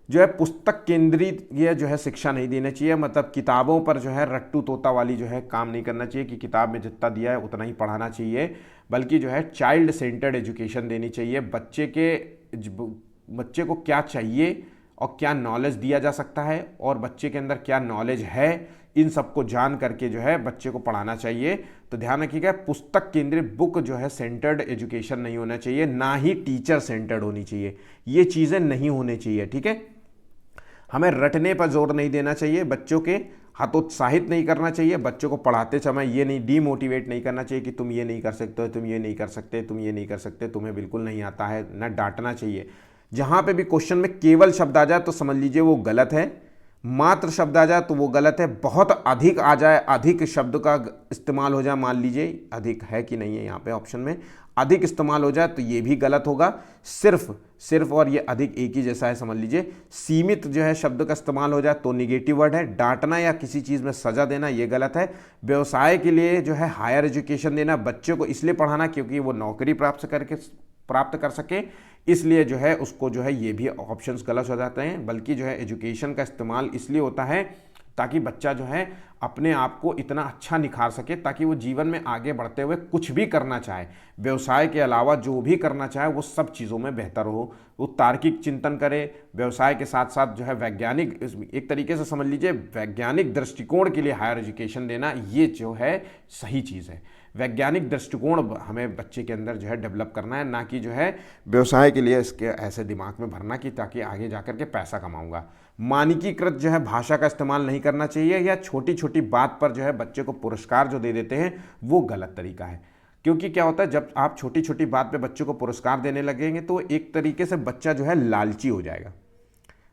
जो है पुस्तक केंद्रित ये जो है शिक्षा नहीं देना चाहिए, मतलब किताबों पर जो है रट्टू तोता वाली जो है काम नहीं करना चाहिए कि किताब में जितना दिया है उतना ही पढ़ाना चाहिए, बल्कि जो है चाइल्ड सेंटर्ड एजुकेशन देनी चाहिए। बच्चे को क्या चाहिए और क्या नॉलेज दिया जा सकता है और बच्चे के अंदर क्या नॉलेज है, इन सबको जान करके जो है बच्चे को पढ़ाना चाहिए। तो ध्यान रखिएगा, पुस्तक केंद्रित बुक जो है सेंटर्ड एजुकेशन नहीं होना चाहिए, ना ही टीचर सेंटर्ड होनी चाहिए, ये चीज़ें नहीं होनी चाहिए। ठीक है, हमें रटने पर जोर नहीं देना चाहिए, बच्चों के हतोत्साहित नहीं करना चाहिए, बच्चों को पढ़ाते समय ये नहीं डीमोटिवेट नहीं करना चाहिए कि तुम ये नहीं कर सकते हो, तुम ये नहीं कर सकते, तुम ये नहीं कर सकते, तुम्हें बिल्कुल नहीं आता है, ना डांटना चाहिए। जहाँ पे भी क्वेश्चन में केवल शब्द आ जाए तो समझ लीजिए वो गलत है, मात्र शब्द आ जाए तो वो गलत है, बहुत अधिक आ जाए, अधिक शब्द का इस्तेमाल हो जाए, मान लीजिए अधिक है कि नहीं है यहाँ पे ऑप्शन में, अधिक इस्तेमाल हो जाए तो ये भी गलत होगा। सिर्फ और ये अधिक एक ही जैसा है, समझ लीजिए। सीमित जो है शब्द का इस्तेमाल हो जाए तो निगेटिव वर्ड है। डांटना या किसी चीज़ में सजा देना ये गलत है। व्यवसाय के लिए जो है हायर एजुकेशन देना, बच्चों को इसलिए पढ़ाना क्योंकि वो नौकरी प्राप्त कर सके, इसलिए जो है उसको जो है ये भी ऑप्शंस गलत हो जाते हैं। बल्कि जो है एजुकेशन का इस्तेमाल इसलिए होता है ताकि बच्चा जो है अपने आप को इतना अच्छा निखार सके, ताकि वो जीवन में आगे बढ़ते हुए कुछ भी करना चाहे, व्यवसाय के अलावा जो भी करना चाहे वो सब चीज़ों में बेहतर हो, वो तार्किक चिंतन करे, व्यवसाय के साथ साथ जो है वैज्ञानिक, एक तरीके से समझ लीजिए वैज्ञानिक दृष्टिकोण के लिए हायर एजुकेशन देना, ये जो है सही चीज़ है। वैज्ञानिक दृष्टिकोण हमें बच्चे के अंदर जो है डेवलप करना है, ना कि जो है व्यवसाय के लिए इसके ऐसे दिमाग में भरना कि ताकि आगे जाकर के पैसा कमाऊंगा। मानकीकृत जो है भाषा का इस्तेमाल नहीं करना चाहिए, या छोटी छोटी बात पर जो है बच्चे को पुरस्कार जो दे देते हैं वो गलत तरीका है। क्योंकि क्या होता है, जब आप छोटी छोटी बात पे बच्चों को पुरस्कार देने लगेंगे तो एक तरीके से बच्चा जो है लालची हो जाएगा,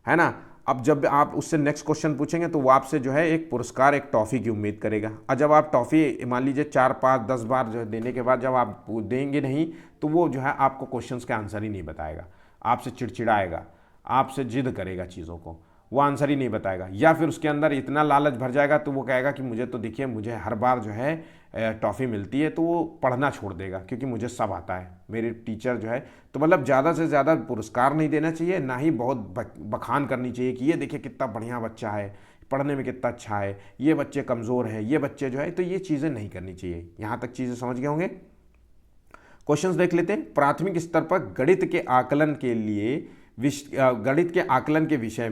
है ना। अब जब आप उससे नेक्स्ट क्वेश्चन पूछेंगे तो वो आपसे जो है एक पुरस्कार, एक टॉफ़ी की उम्मीद करेगा, और जब आप टॉफ़ी मान लीजिए 4, 5, 10 बार जो देने के बाद जब आप देंगे नहीं तो वो जो है आपको क्वेश्चंस के आंसर ही नहीं बताएगा, आपसे चिड़चिड़ाएगा, आपसे जिद करेगा चीज़ों को, वो आंसर ही नहीं बताएगा। या फिर उसके अंदर इतना लालच भर जाएगा तो वो कहेगा कि मुझे तो देखिए मुझे हर बार जो है टॉफ़ी मिलती है, तो वो पढ़ना छोड़ देगा क्योंकि मुझे सब आता है, मेरे टीचर जो है। तो मतलब ज़्यादा से ज़्यादा पुरस्कार नहीं देना चाहिए, ना ही बहुत बखान करनी चाहिए कि ये देखिए कितना बढ़िया बच्चा है, पढ़ने में कितना अच्छा है, ये बच्चे कमज़ोर है, ये बच्चे जो है, तो ये चीज़ें नहीं करनी चाहिए। यहाँ तक चीज़ें समझ गए होंगे। क्वेश्चंस देख लेते हैं। प्राथमिक स्तर पर गणित के आकलन के विषय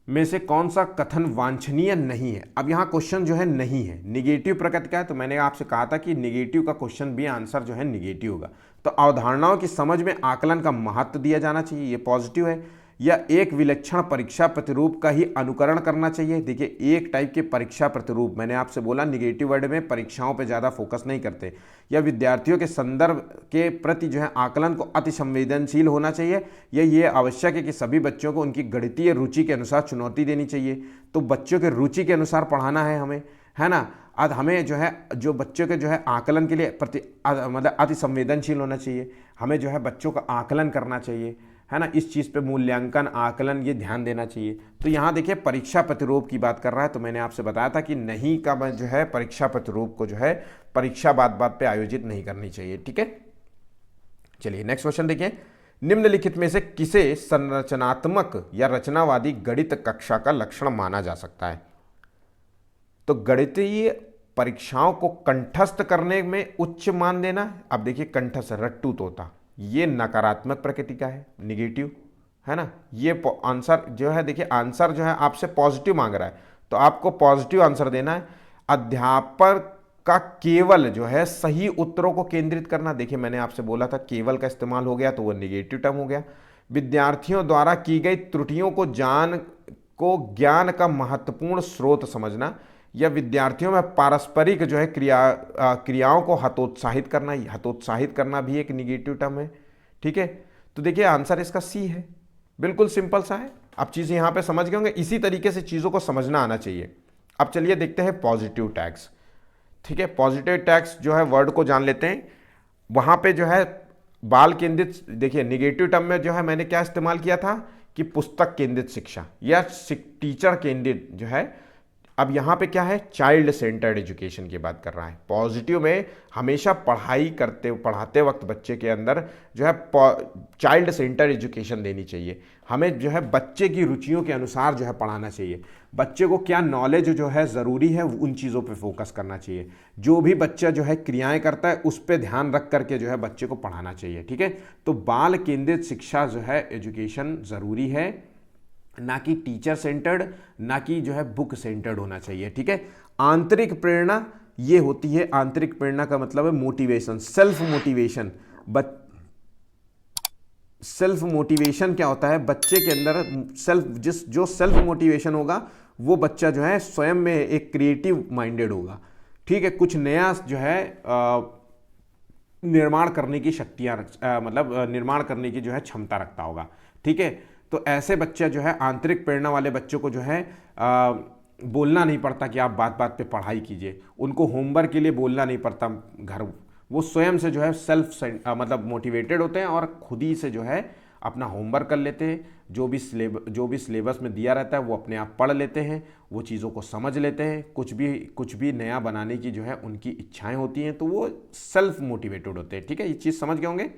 में से कौन सा कथन वांछनीय नहीं है। अब यहाँ क्वेश्चन जो है नहीं है, निगेटिव प्रकृति का है, तो मैंने आपसे कहा था कि निगेटिव का क्वेश्चन भी आंसर जो है निगेटिव होगा। तो अवधारणाओं की समझ में आकलन का महत्व दिया जाना चाहिए, ये पॉजिटिव है। या एक विलक्षण परीक्षा प्रतिरूप का ही अनुकरण करना चाहिए। देखिए एक टाइप के परीक्षा प्रतिरूप, मैंने आपसे बोला निगेटिव वर्ड में परीक्षाओं पे ज़्यादा फोकस नहीं करते। या विद्यार्थियों के संदर्भ के प्रति जो है आकलन को अति संवेदनशील होना चाहिए। या ये आवश्यक है कि सभी बच्चों को उनकी गणितीय रुचि के अनुसार चुनौती देनी चाहिए। तो बच्चों के रुचि के अनुसार पढ़ाना है हमें, है ना। आज हमें जो है जो बच्चों के जो है आकलन के लिए मतलब अति संवेदनशील होना चाहिए, हमें जो है बच्चों का आकलन करना चाहिए, है ना। इस चीज़ पे मूल्यांकन, आकलन, ये ध्यान देना चाहिए। तो यहाँ देखिए परीक्षा प्रतिरूप की बात कर रहा है, तो मैंने आपसे बताया था कि नहीं का जो है परीक्षा प्रतिरूप को जो है परीक्षा बात पे आयोजित नहीं करनी चाहिए। ठीक है, चलिए नेक्स्ट क्वेश्चन देखिए। निम्नलिखित में से किसे संरचनात्मक या रचनावादी गणित कक्षा का लक्षण माना जा सकता है। तो गणितीय परीक्षाओं को कंठस्थ करने में उच्च मान देना। अब देखिए कंठस्थ, रट्टू तोता, ये नकारात्मक प्रकृति का है, निगेटिव, है ना। ये आंसर जो है, देखिए आंसर जो है आपसे पॉजिटिव मांग रहा है, तो आपको पॉजिटिव आंसर देना है। अध्यापक का केवल जो है सही उत्तरों को केंद्रित करना। देखिए मैंने आपसे बोला था केवल का इस्तेमाल हो गया तो वो निगेटिव टर्म हो गया। विद्यार्थियों द्वारा की गई त्रुटियों को ज्ञान का महत्वपूर्ण स्रोत समझना। या विद्यार्थियों में पारस्परिक जो है क्रियाओं को हतोत्साहित करना भी एक निगेटिव टर्म है। ठीक है, तो देखिए आंसर इसका सी है, बिल्कुल सिंपल सा है। अब चीज़ें यहाँ पे समझ गए होंगे, इसी तरीके से चीज़ों को समझना आना चाहिए। अब चलिए देखते हैं पॉजिटिव टैग्स। ठीक है, पॉजिटिव टैग्स जो है वर्ड को जान लेते हैं। वहाँ पे जो है बाल केंद्रित, देखिए निगेटिव टर्म में जो है मैंने क्या इस्तेमाल किया था कि पुस्तक केंद्रित शिक्षा या टीचर केंद्रित जो है। अब यहाँ पे क्या है, चाइल्ड सेंटर्ड एजुकेशन की बात कर रहा है। पॉजिटिव में हमेशा पढ़ाते वक्त बच्चे के अंदर जो है चाइल्ड सेंटर्ड एजुकेशन देनी चाहिए। हमें जो है बच्चे की रुचियों के अनुसार जो है पढ़ाना चाहिए। बच्चे को क्या नॉलेज जो है ज़रूरी है उन चीज़ों पे फोकस करना चाहिए। जो भी बच्चा जो है क्रियाएं करता है उस पर ध्यान रख करके जो है बच्चे को पढ़ाना चाहिए। ठीक है, तो बाल केंद्रित शिक्षा जो है एजुकेशन ज़रूरी है, ना कि टीचर सेंटर्ड, ना कि जो है बुक सेंटर्ड होना चाहिए। ठीक है, आंतरिक प्रेरणा ये होती है, आंतरिक प्रेरणा का मतलब है motivation, self motivation. Self motivation क्या होता है, बच्चे के अंदर जो सेल्फ मोटिवेशन होगा वो बच्चा जो है स्वयं में एक क्रिएटिव माइंडेड होगा। ठीक है, कुछ नया जो है निर्माण करने की शक्तियां मतलब निर्माण करने की जो है क्षमता रखता होगा। ठीक है, तो ऐसे बच्चे जो है आंतरिक प्रेरणा वाले बच्चों को जो है बोलना नहीं पड़ता कि आप बात बात पे पढ़ाई कीजिए, उनको होमवर्क के लिए बोलना नहीं पड़ता घर, वो स्वयं से जो है मतलब मोटिवेटेड होते हैं और खुद ही से जो है अपना होमवर्क कर लेते हैं। जो भी सिलेबस में दिया रहता है वो अपने आप पढ़ लेते हैं, वो चीज़ों को समझ लेते हैं। कुछ भी नया बनाने की जो है उनकी इच्छाएं होती हैं, तो वो सेल्फ मोटिवेटेड होते हैं। ठीक है, ये चीज़ समझ गए होंगे।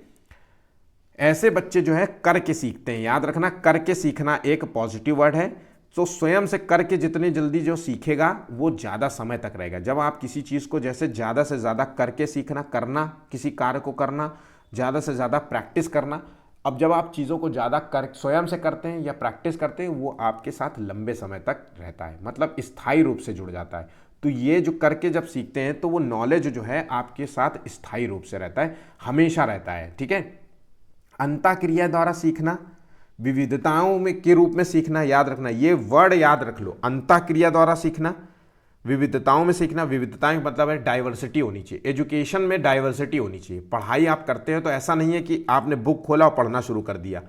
ऐसे बच्चे जो है करके सीखते हैं, याद रखना करके सीखना एक पॉजिटिव वर्ड है। तो स्वयं से करके जितनी जल्दी जो सीखेगा वो ज़्यादा समय तक रहेगा। जब आप किसी चीज़ को जैसे ज़्यादा से ज़्यादा करके करना, किसी कार्य को करना, ज़्यादा से ज़्यादा प्रैक्टिस करना। अब जब आप चीज़ों को ज़्यादा स्वयं से करते हैं या प्रैक्टिस करते हैं, वो आपके साथ लंबे समय तक रहता है, मतलब स्थायी रूप से जुड़ जाता है। तो ये जो करके जब सीखते हैं तो वो नॉलेज जो है आपके साथ स्थायी रूप से रहता है, हमेशा रहता है। ठीक है, अंतःक्रिया द्वारा सीखना, विविधताओं में के रूप में सीखना, याद रखना, ये वर्ड याद रख लो। अंतःक्रिया द्वारा सीखना, विविधताओं में सीखना। विविधताएं मतलब है डाइवर्सिटी होनी चाहिए, एजुकेशन में डाइवर्सिटी होनी चाहिए। पढ़ाई आप करते हो तो ऐसा नहीं है कि आपने बुक खोला और पढ़ना शुरू कर दिया।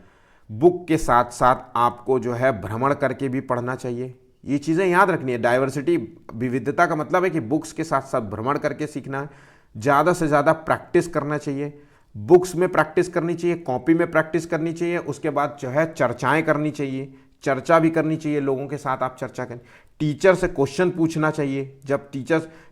बुक के साथ साथ आपको जो है भ्रमण करके भी पढ़ना चाहिए। ये चीज़ें याद रखनी है। डाइवर्सिटी, विविधता का मतलब है कि बुक्स के साथ साथ भ्रमण करके सीखना है। ज़्यादा से ज़्यादा प्रैक्टिस करना चाहिए, बुक्स में प्रैक्टिस करनी चाहिए, कॉपी में प्रैक्टिस करनी चाहिए। उसके बाद जो है चर्चाएं करनी चाहिए, चर्चा भी करनी चाहिए, लोगों के साथ आप चर्चा करें। टीचर से क्वेश्चन पूछना चाहिए, जब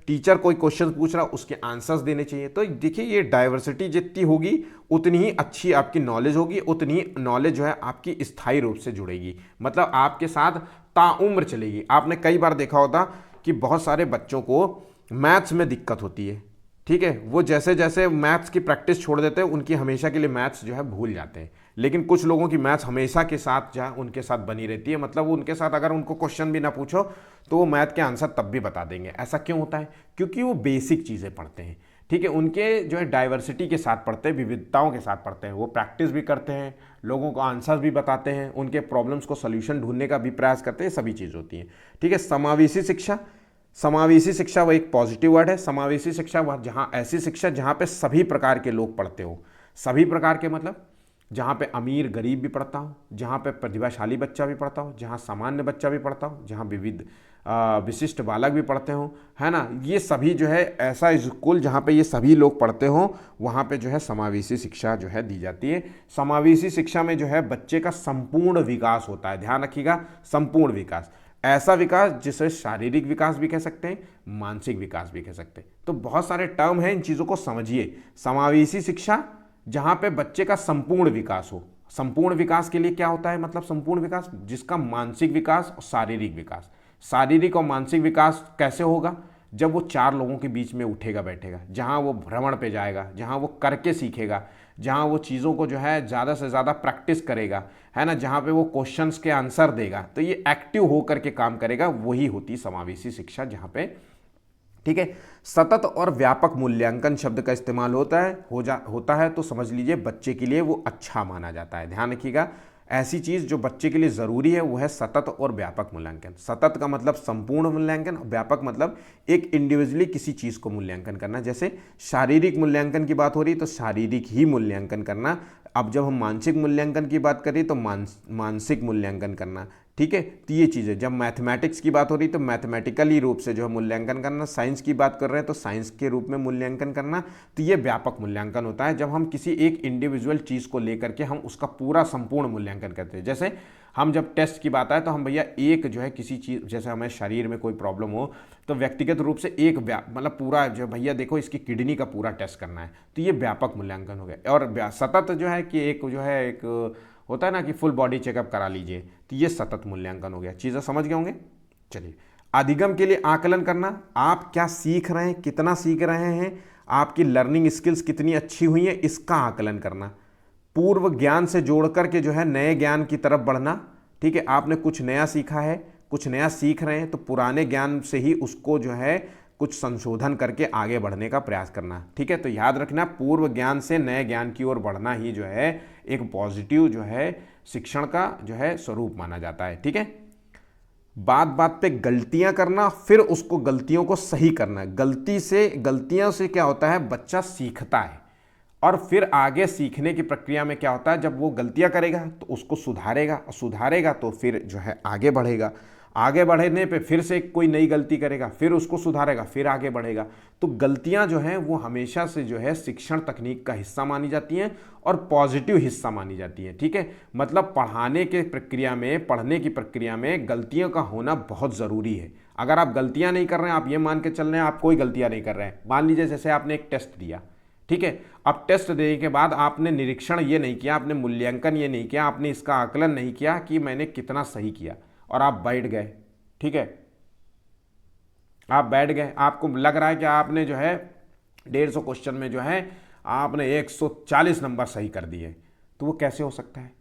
टीचर कोई क्वेश्चन पूछ रहा उसके आंसर्स देने चाहिए। तो देखिए ये डाइवर्सिटी जितनी होगी उतनी ही अच्छी आपकी नॉलेज होगी, उतनी ही नॉलेज जो है आपकी स्थायी रूप से जुड़ेगी, मतलब आपके साथ ताउम्र चलेगी। आपने कई बार देखा होता कि बहुत सारे बच्चों को मैथ्स में दिक्कत होती है। ठीक है, वो जैसे जैसे मैथ्स की प्रैक्टिस छोड़ देते हैं उनकी हमेशा के लिए मैथ्स जो है भूल जाते हैं। लेकिन कुछ लोगों की मैथ्स हमेशा के साथ जो है उनके साथ बनी रहती है, मतलब वो उनके साथ अगर उनको क्वेश्चन भी ना पूछो तो वो मैथ के आंसर तब भी बता देंगे। ऐसा क्यों होता है? क्योंकि वो बेसिक चीज़ें पढ़ते हैं। ठीक है, उनके जो है डाइवर्सिटी के साथ पढ़ते हैं, विविधताओं के साथ पढ़ते हैं, वो प्रैक्टिस भी करते हैं, लोगों को आंसर्स भी बताते हैं, उनके प्रॉब्लम्स को सोल्यूशन ढूंढने का भी प्रयास करते हैं, सभी चीज़ होती हैं। ठीक है, समावेशी शिक्षा, समावेशी शिक्षा वो एक पॉजिटिव वर्ड है। समावेशी शिक्षा वह जहाँ ऐसी शिक्षा जहाँ पे सभी प्रकार के लोग पढ़ते हो। सभी प्रकार के मतलब जहाँ पे अमीर गरीब भी पढ़ता हो, जहाँ पे प्रतिभाशाली बच्चा भी पढ़ता हो, जहाँ सामान्य बच्चा भी पढ़ता हो, जहाँ विशिष्ट बालक भी पढ़ते हो, है ना। ये सभी जो है ऐसा स्कूल जहाँ पे ये सभी लोग पढ़ते हो वहाँ पे जो है समावेशी शिक्षा जो है दी जाती है। समावेशी शिक्षा में जो है बच्चे का संपूर्ण विकास होता है। ध्यान रखिएगा, संपूर्ण विकास, ऐसा विकास जिसे शारीरिक विकास भी कह सकते हैं, मानसिक विकास भी कह सकते हैं। तो बहुत सारे टर्म हैं, इन चीज़ों को समझिए। समावेशी शिक्षा जहाँ पे बच्चे का संपूर्ण विकास हो। संपूर्ण विकास के लिए क्या होता है, मतलब संपूर्ण विकास जिसका मानसिक विकास और शारीरिक विकास। शारीरिक और मानसिक विकास कैसे होगा? जब वो चार लोगों के बीच में उठेगा बैठेगा, जहाँ वो भ्रमण पे जाएगा, जहाँ वो करके सीखेगा, जहाँ वो चीज़ों को जो है ज़्यादा से ज़्यादा प्रैक्टिस करेगा, है ना, जहाँ पे वो क्वेश्चंस के आंसर देगा, तो ये एक्टिव होकर के काम करेगा, वही होती समावेशी शिक्षा जहाँ पे। ठीक है, सतत और व्यापक मूल्यांकन शब्द का इस्तेमाल होता है तो समझ लीजिए बच्चे के लिए वो अच्छा माना जाता है। ध्यान रखिएगा, ऐसी चीज़ जो बच्चे के लिए ज़रूरी है वो है सतत और व्यापक मूल्यांकन। सतत का मतलब संपूर्ण मूल्यांकन, व्यापक मतलब एक इंडिविजुअली किसी चीज़ को मूल्यांकन करना। जैसे शारीरिक मूल्यांकन की बात हो रही तो शारीरिक ही मूल्यांकन करना। अब जब हम मानसिक मूल्यांकन की बात करें तो मानसिक मूल्यांकन करना, ठीक है। तो ये चीज़ है। जब मैथमेटिक्स की बात हो रही तो मैथमेटिकली रूप से जो है मूल्यांकन करना। साइंस की बात कर रहे हैं तो साइंस के रूप में मूल्यांकन करना। तो ये व्यापक मूल्यांकन होता है जब हम किसी एक इंडिविजुअल चीज़ को लेकर के हम उसका पूरा संपूर्ण मूल्यांकन करते हैं। जैसे हम जब टेस्ट की बात आए तो हम भैया एक जो है किसी चीज़, जैसे हमें शरीर में कोई प्रॉब्लम हो तो व्यक्तिगत रूप से एक मतलब पूरा जो भैया देखो इसकी किडनी का पूरा टेस्ट करना है, तो ये व्यापक मूल्यांकन हो गया। और सतत जो है कि एक जो है एक होता है ना कि फुल बॉडी चेकअप करा लीजिए, तो ये सतत मूल्यांकन हो गया। चीज़ें समझ गए होंगे। चलिए, अधिगम के लिए आकलन करना, आप क्या सीख रहे हैं, कितना सीख रहे हैं, आपकी लर्निंग स्किल्स कितनी अच्छी हुई है, इसका आकलन करना। पूर्व ज्ञान से जोड़ करके जो है नए ज्ञान की तरफ बढ़ना, ठीक है। आपने कुछ नया सीखा है, कुछ नया सीख रहे हैं तो पुराने ज्ञान से ही उसको जो है कुछ संशोधन करके आगे बढ़ने का प्रयास करना, ठीक है। तो याद रखना, पूर्व ज्ञान से नए ज्ञान की ओर बढ़ना ही जो है एक पॉजिटिव जो है शिक्षण का जो है स्वरूप माना जाता है, ठीक है। बात बात पे गलतियां करना, फिर उसको गलतियों को सही करना। गलतियों से क्या होता है, बच्चा सीखता है और फिर आगे सीखने की प्रक्रिया में क्या होता है, जब वो गलतियां करेगा तो उसको सुधारेगा, और सुधारेगा तो फिर जो है आगे बढ़ेगा। आगे बढ़ने पे फिर से कोई नई गलती करेगा, फिर उसको सुधारेगा, फिर आगे बढ़ेगा। तो गलतियां जो हैं वो हमेशा से जो है शिक्षण तकनीक का हिस्सा मानी जाती हैं और पॉजिटिव हिस्सा मानी जाती हैं, ठीक है। मतलब पढ़ने की प्रक्रिया में गलतियों का होना बहुत ज़रूरी है। अगर आप गलतियां नहीं कर रहे हैं, आप ये मान के चल रहे हैं आप कोई गलतियां नहीं कर रहे हैं, मान लीजिए जैसे आपने एक टेस्ट दिया, ठीक है। अब टेस्ट देने के बाद आपने निरीक्षण ये नहीं किया, आपने मूल्यांकन ये नहीं किया, आपने इसका आकलन नहीं किया कि मैंने कितना सही किया, और आप बैठ गए, ठीक है। आप बैठ गए, आपको लग रहा है कि आपने जो है 150 क्वेश्चन में जो है आपने 140 नंबर सही कर दिए, तो वो कैसे हो सकता है।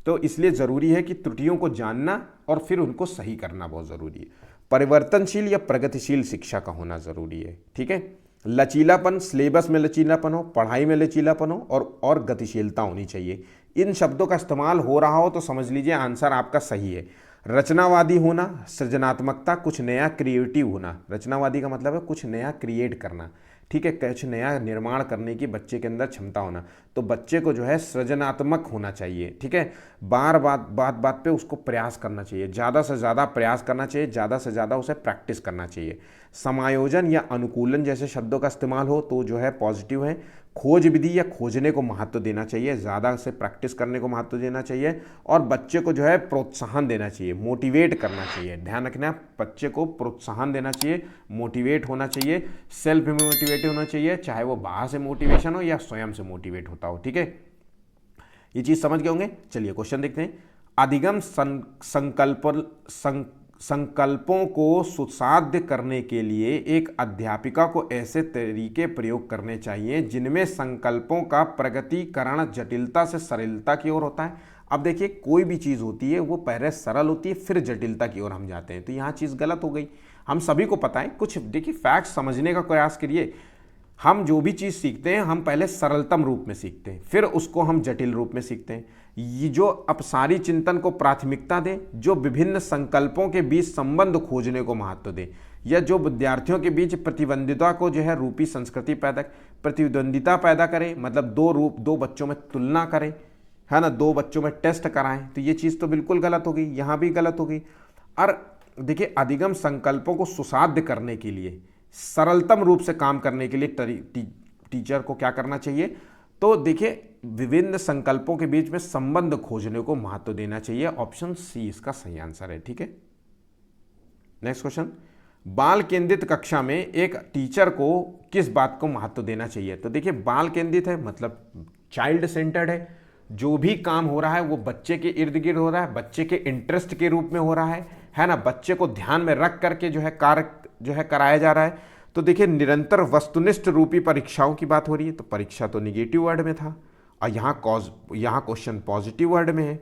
तो इसलिए जरूरी है कि त्रुटियों को जानना और फिर उनको सही करना बहुत जरूरी है। परिवर्तनशील या प्रगतिशील शिक्षा का होना जरूरी है, ठीक है। लचीलापन, सिलेबस में लचीलापन हो, पढ़ाई में लचीलापन हो और गतिशीलता होनी चाहिए। इन शब्दों का इस्तेमाल हो रहा हो तो समझ लीजिए आंसर आपका सही है। रचनावादी होना, सृजनात्मकता, कुछ नया क्रिएटिव होना। रचनावादी का मतलब है कुछ नया क्रिएट करना, ठीक है, कुछ नया निर्माण करने की बच्चे के अंदर क्षमता होना। तो बच्चे को जो है सृजनात्मक होना चाहिए, ठीक है। बात पे उसको प्रयास करना चाहिए, ज़्यादा से ज़्यादा प्रयास करना चाहिए, ज़्यादा से ज़्यादा उसे प्रैक्टिस करना चाहिए। समायोजन या अनुकूलन जैसे शब्दों का इस्तेमाल हो तो जो है पॉजिटिव है। खोज विधि या खोजने को महत्व देना चाहिए, ज़्यादा से प्रैक्टिस करने को महत्व देना चाहिए। और बच्चे को जो है प्रोत्साहन देना चाहिए, मोटिवेट करना चाहिए। ध्यान रखना, बच्चे को प्रोत्साहन देना चाहिए, मोटिवेट होना चाहिए, सेल्फ मोटिवेट होना चाहिए, चाहे वो बाहर से मोटिवेशन हो या स्वयं से मोटिवेट होता हो, ठीक है। ये चीज़ समझ गए होंगे। चलिए क्वेश्चन देखते हैं। अधिगम संकल्पों को सुसाध्य करने के लिए एक अध्यापिका को ऐसे तरीके प्रयोग करने चाहिए जिनमें संकल्पों का प्रगतीकरण जटिलता से सरलता की ओर होता है। अब देखिए, कोई भी चीज़ होती है वो पहले सरल होती है फिर जटिलता की ओर हम जाते हैं, तो यहाँ चीज़ गलत हो गई। हम सभी को पता है, कुछ देखिए फैक्ट समझने का प्रयास करिए। हम जो भी चीज़ सीखते हैं हम पहले सरलतम रूप में सीखते हैं, फिर उसको हम जटिल रूप में सीखते हैं। ये जो अपसारी चिंतन को प्राथमिकता दें, जो विभिन्न संकल्पों के बीच संबंध खोजने को महत्व दें, या जो विद्यार्थियों के बीच प्रतिद्वंदिता को जो है रूपी संस्कृति प्रतिद्वंदिता पैदा करे, मतलब दो बच्चों में तुलना करें, है ना, दो बच्चों में टेस्ट कराएं, तो ये चीज़ तो बिल्कुल गलत हो गई, यहाँ भी गलत हो गई। और देखिए, अधिगम संकल्पों को सुसाध्य करने के लिए, सरलतम रूप से काम करने के लिए टीचर को क्या करना चाहिए, तो देखिए विभिन्न संकल्पों के बीच में संबंध खोजने को महत्व देना चाहिए। ऑप्शन सी इसका सही आंसर है, ठीक है। नेक्स्ट क्वेश्चन, बाल केंद्रित कक्षा में एक टीचर को किस बात को महत्व देना चाहिए। तो देखिए, बाल केंद्रित है मतलब चाइल्ड सेंटर्ड है, जो भी काम हो रहा है वो बच्चे के इर्द गिर्द हो रहा है, बच्चे के इंटरेस्ट के रूप में हो रहा है ना, बच्चे को ध्यान में रख करके जो है कार्य जो है कराया जा रहा है। तो देखिए, निरंतर वस्तुनिष्ठ रूपी परीक्षाओं की बात हो रही है, तो परीक्षा तो निगेटिव वर्ड में था और यहाँ क्वेश्चन पॉजिटिव वर्ड में है।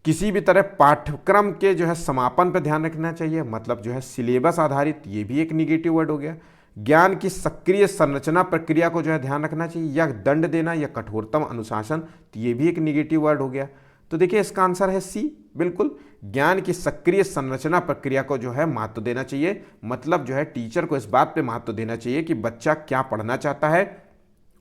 किसी भी तरह पाठ्यक्रम के जो है समापन पर ध्यान रखना चाहिए, मतलब जो है सिलेबस आधारित, ये भी एक निगेटिव वर्ड हो गया। ज्ञान की सक्रिय संरचना प्रक्रिया को जो है ध्यान रखना चाहिए, या दंड देना, या कठोरतम अनुशासन, तो ये भी एक निगेटिव वर्ड हो गया। तो देखिए इसका आंसर है सी, बिल्कुल ज्ञान की सक्रिय संरचना प्रक्रिया को जो है महत्व देना चाहिए। मतलब जो है टीचर को इस बात पे महत्व देना चाहिए कि बच्चा क्या पढ़ना चाहता है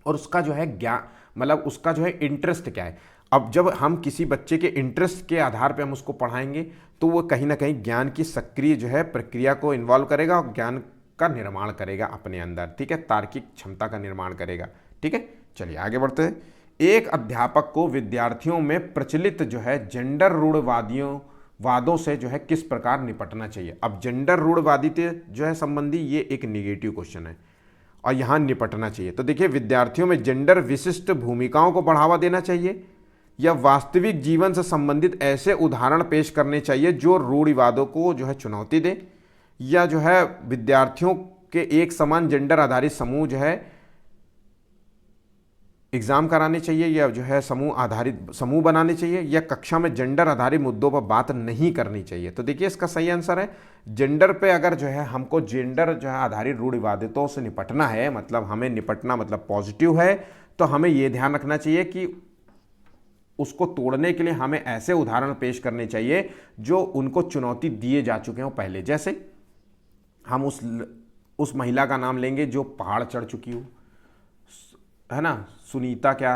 और उसका जो है ज्ञान, मतलब उसका जो है इंटरेस्ट क्या है। अब जब हम किसी बच्चे के इंटरेस्ट के आधार पे हम उसको पढ़ाएंगे तो वो कहीं ना कहीं ज्ञान की सक्रिय जो है प्रक्रिया को इन्वॉल्व करेगा और ज्ञान का निर्माण करेगा अपने अंदर, ठीक है, तार्किक क्षमता का निर्माण करेगा। ठीक है, चलिए आगे बढ़ते हैं। एक अध्यापक को विद्यार्थियों में प्रचलित जो है जेंडर रूढ़वादों से जो है किस प्रकार निपटना चाहिए। अब जेंडर रूढ़वादी जो है संबंधी ये एक निगेटिव क्वेश्चन है और यहाँ निपटना चाहिए। तो देखिए विद्यार्थियों में जेंडर विशिष्ट भूमिकाओं को बढ़ावा देना चाहिए, या वास्तविक जीवन से संबंधित ऐसे उदाहरण पेश करने चाहिए जो रूढ़िवादों को जो है चुनौती दे, या जो है विद्यार्थियों के एक समान जेंडर आधारित समूह जो है एग्जाम कराने चाहिए, या जो है समूह बनाने चाहिए, या कक्षा में जेंडर आधारित मुद्दों पर बात नहीं करनी चाहिए। तो देखिए इसका सही आंसर है जेंडर पे। अगर जो है हमको जेंडर जो है आधारित रूढ़िवादितों से निपटना है, मतलब हमें निपटना मतलब पॉजिटिव है, तो हमें ये ध्यान रखना चाहिए कि उसको तोड़ने के लिए हमें ऐसे उदाहरण पेश करने चाहिए जो उनको चुनौती दिए जा चुके हों पहले। जैसे हम उस महिला का नाम लेंगे जो पहाड़ चढ़ चुकी हो, है ना, सुनीता क्या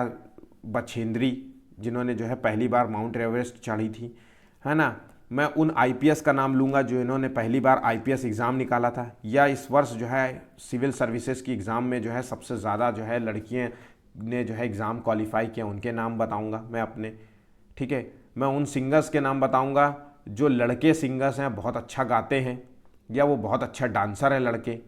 बछेंद्री जिन्होंने जो है पहली बार माउंट एवरेस्ट चढ़ी थी, है ना। मैं उन आईपीएस का नाम लूँगा जो इन्होंने पहली बार आईपीएस एग्ज़ाम निकाला था, या इस वर्ष जो है सिविल सर्विसेज की एग्ज़ाम में जो है सबसे ज़्यादा जो है लड़कियाँ ने जो है एग्ज़ाम क्वालिफाई किया, उनके नाम बताऊंगा मैं अपने। ठीक है, मैं उन सिंगर्स के नाम बताऊंगा जो लड़के सिंगर्स हैं, बहुत अच्छा गाते हैं, या वो बहुत अच्छा डांसर है लड़के,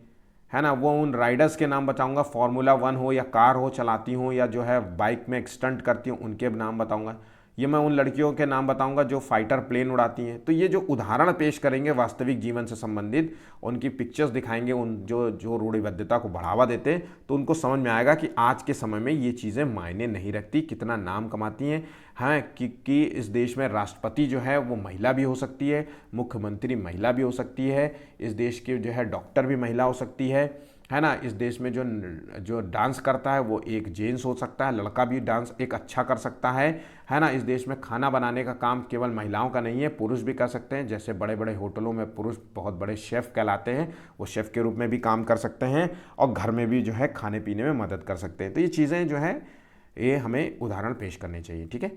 है ना। वो उन राइडर्स के नाम बताऊंगा, फार्मूला 1 हो या कार हो चलाती हूँ, या जो है बाइक में स्टंट करती हूँ, उनके नाम बताऊंगा। ये मैं उन लड़कियों के नाम बताऊंगा जो फाइटर प्लेन उड़ाती हैं। तो ये जो उदाहरण पेश करेंगे वास्तविक जीवन से संबंधित, उनकी पिक्चर्स दिखाएंगे, उन जो रूढ़िबद्धता को बढ़ावा देते हैं, तो उनको समझ में आएगा कि आज के समय में ये चीज़ें मायने नहीं रखती, कितना नाम कमाती हैं। हाँ कि इस देश में राष्ट्रपति जो है वो महिला भी हो सकती है, मुख्यमंत्री महिला भी हो सकती है, इस देश की जो है डॉक्टर भी महिला हो सकती है ना। इस देश में जो डांस करता है वो एक जेंट्स हो सकता है, लड़का भी डांस एक अच्छा कर सकता है ना। इस देश में खाना बनाने का काम केवल महिलाओं का नहीं है, पुरुष भी कर सकते हैं। जैसे बड़े बड़े होटलों में पुरुष बहुत बड़े शेफ़ कहलाते हैं, वो शेफ़ के रूप में भी काम कर सकते हैं, और घर में भी जो है खाने पीने में मदद कर सकते हैं। तो ये चीज़ें जो है ये हमें उदाहरण पेश करने चाहिए। ठीक है,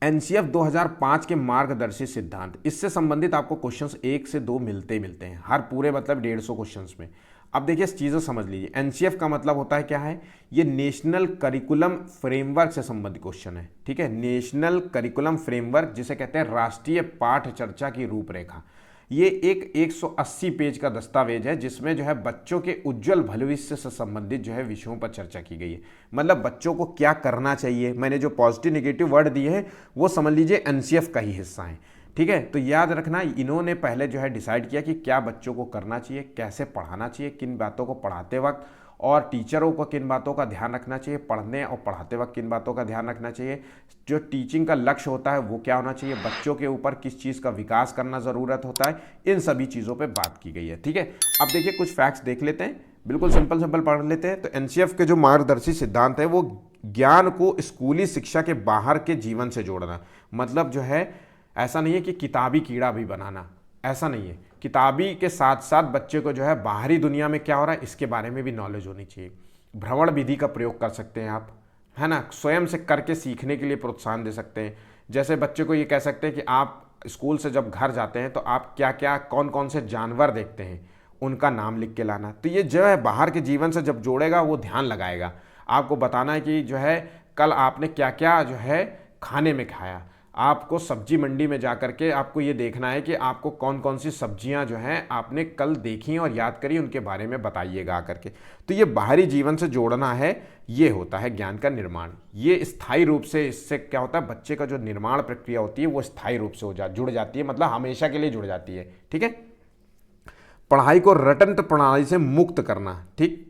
एनसीएफ 2005 के मार्गदर्शी सिद्धांत, इससे संबंधित आपको क्वेश्चंस 1 से 2 मिलते ही मिलते हैं हर पूरे मतलब 150 क्वेश्चंस में। अब देखिए इस चीज़ें समझ लीजिए, एनसीएफ का मतलब होता है क्या है, ये नेशनल करिकुलम फ्रेमवर्क से संबंधित क्वेश्चन है। ठीक है, नेशनल करिकुलम फ्रेमवर्क जिसे कहते हैं राष्ट्रीय पाठ चर्चा की रूपरेखा। ये एक 180 पेज का दस्तावेज है जिसमें जो है बच्चों के उज्जवल भविष्य से संबंधित जो है विषयों पर चर्चा की गई है। मतलब बच्चों को क्या करना चाहिए, मैंने जो पॉजिटिव नेगेटिव वर्ड दिए हैं वो समझ लीजिए एनसीएफ का ही हिस्सा है। ठीक है, तो याद रखना इन्होंने पहले जो है डिसाइड किया कि क्या बच्चों को करना चाहिए, कैसे पढ़ाना चाहिए, किन बातों को पढ़ाते वक्त, और टीचरों को किन बातों का ध्यान रखना चाहिए, पढ़ने और पढ़ाते वक्त किन बातों का ध्यान रखना चाहिए, जो टीचिंग का लक्ष्य होता है वो क्या होना चाहिए, बच्चों के ऊपर किस चीज़ का विकास करना ज़रूरत होता है, इन सभी चीज़ों पे बात की गई है। ठीक है, अब देखिए कुछ फैक्ट्स देख लेते हैं, बिल्कुल सिंपल पढ़ लेते हैं। तो एनसीएफ के जो मार्गदर्शी सिद्धांत है वो ज्ञान को स्कूली शिक्षा के बाहर के जीवन से जोड़ना। मतलब जो है ऐसा नहीं है कि किताबी कीड़ा भी बनाना, ऐसा नहीं है। किताबी के साथ साथ बच्चे को जो है बाहरी दुनिया में क्या हो रहा है इसके बारे में भी नॉलेज होनी चाहिए। भ्रमण विधि का प्रयोग कर सकते हैं आप, है ना, स्वयं से करके सीखने के लिए प्रोत्साहन दे सकते हैं। जैसे बच्चे को ये कह सकते हैं कि आप स्कूल से जब घर जाते हैं तो आप क्या क्या कौन कौन से जानवर देखते हैं उनका नाम लिख के लाना। तो ये जो है बाहर के जीवन से जब जोड़ेगा वो ध्यान लगाएगा। आपको बताना है कि जो है कल आपने क्या क्या जो है खाने में खाया। आपको सब्जी मंडी में जा कर के आपको ये देखना है कि आपको कौन कौन सी सब्जियां जो हैं आपने कल देखी और याद करी, उनके बारे में बताइएगा आकर के। तो ये बाहरी जीवन से जोड़ना है, ये होता है ज्ञान का निर्माण। ये स्थायी रूप से, इससे क्या होता है बच्चे का जो निर्माण प्रक्रिया होती है वो स्थायी रूप से जुड़ जाती है, मतलब हमेशा के लिए जुड़ जाती है। ठीक है, पढ़ाई को रटंत प्रणाली से मुक्त करना। ठीक,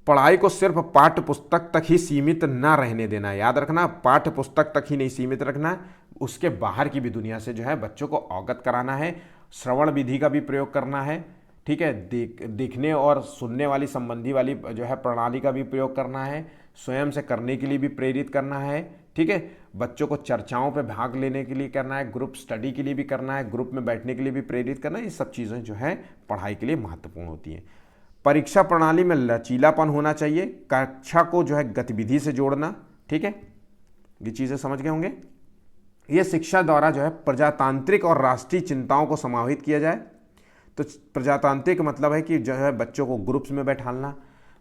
पढ़ाई को सिर्फ पाठ्य पुस्तक तक ही सीमित ना रहने देना। याद रखना, पाठ्य पुस्तक तक ही नहीं सीमित रखना, उसके बाहर की भी दुनिया से जो है बच्चों को अवगत कराना है। श्रवण विधि का भी प्रयोग करना है। ठीक है, देखने और सुनने वाली संबंधी वाली जो है प्रणाली का भी प्रयोग करना है, स्वयं से करने के लिए भी प्रेरित करना है। ठीक है, बच्चों को चर्चाओं पे भाग लेने के लिए करना है, ग्रुप स्टडी के लिए भी करना है, ग्रुप में बैठने के लिए भी प्रेरित करना है। ये सब चीज़ें जो है पढ़ाई के लिए महत्वपूर्ण होती हैं। परीक्षा प्रणाली में लचीलापन होना चाहिए, कक्षा को जो है गतिविधि से जोड़ना। ठीक है, ये चीज़ें समझ गए होंगे। ये शिक्षा द्वारा जो है प्रजातांत्रिक और राष्ट्रीय चिंताओं को समाहित किया जाए। तो प्रजातांत्रिक मतलब है कि जो है बच्चों को ग्रुप्स में बैठालना,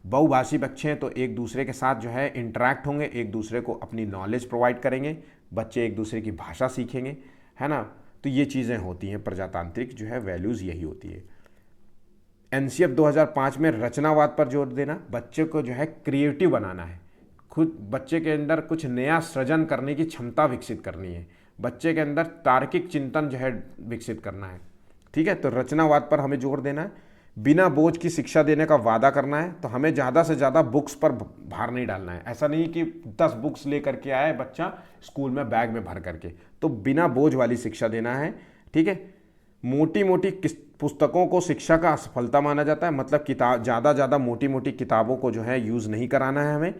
बहुभाषी बच्चे हैं तो एक दूसरे के साथ जो है इंटरेक्ट होंगे, एक दूसरे को अपनी नॉलेज प्रोवाइड करेंगे, बच्चे एक दूसरे की भाषा सीखेंगे, है ना। तो ये चीज़ें होती हैं, प्रजातांत्रिक जो है वैल्यूज़ यही होती है। एनसीएफ 2005 में रचनावाद पर जोर देना, बच्चे को जो है क्रिएटिव बनाना है, खुद बच्चे के अंदर कुछ नया सृजन करने की क्षमता विकसित करनी है, बच्चे के अंदर तार्किक चिंतन जो है विकसित करना है। ठीक है, तो रचनावाद पर हमें जोर देना है। बिना बोझ की शिक्षा देने का वादा करना है, तो हमें ज़्यादा से ज़्यादा बुक्स पर भार नहीं डालना है। ऐसा नहीं कि 10 बुक्स लेकर के आए बच्चा स्कूल में बैग में भर करके, तो बिना बोझ वाली शिक्षा देना है। ठीक है, मोटी मोटी पुस्तकों को शिक्षा का असफलता माना जाता है, मतलब किताब ज़्यादा मोटी मोटी किताबों को जो है यूज़ नहीं कराना है हमें।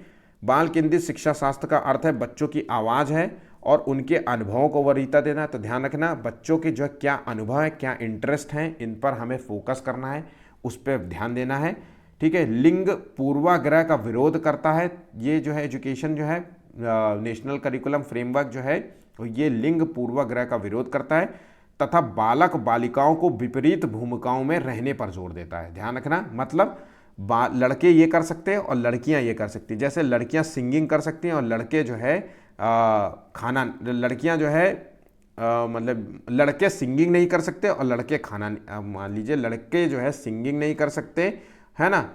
बाल केंद्रित शिक्षा शास्त्र का अर्थ है बच्चों की आवाज़ है और उनके अनुभवों को वरीयता देना। तो ध्यान रखना, बच्चों के जो है क्या अनुभव है, क्या इंटरेस्ट हैं, इन पर हमें फोकस करना है, उस पर ध्यान देना है। ठीक है, लिंग पूर्वाग्रह का विरोध करता है। ये जो है एजुकेशन जो है नेशनल करिकुलम फ्रेमवर्क जो है ये लिंग पूर्वाग्रह का विरोध करता है तथा बालक बालिकाओं को विपरीत भूमिकाओं में रहने पर जोर देता है। ध्यान रखना, मतलब लड़के ये कर सकते हैं और लड़कियां ये कर सकती हैं। जैसे लड़कियां सिंगिंग कर सकती हैं और लड़के जो है खाना, लड़कियां जो है मतलब लड़के सिंगिंग नहीं कर सकते और लड़के खाना, मान लीजिए लड़के जो है सिंगिंग नहीं कर सकते, है ना,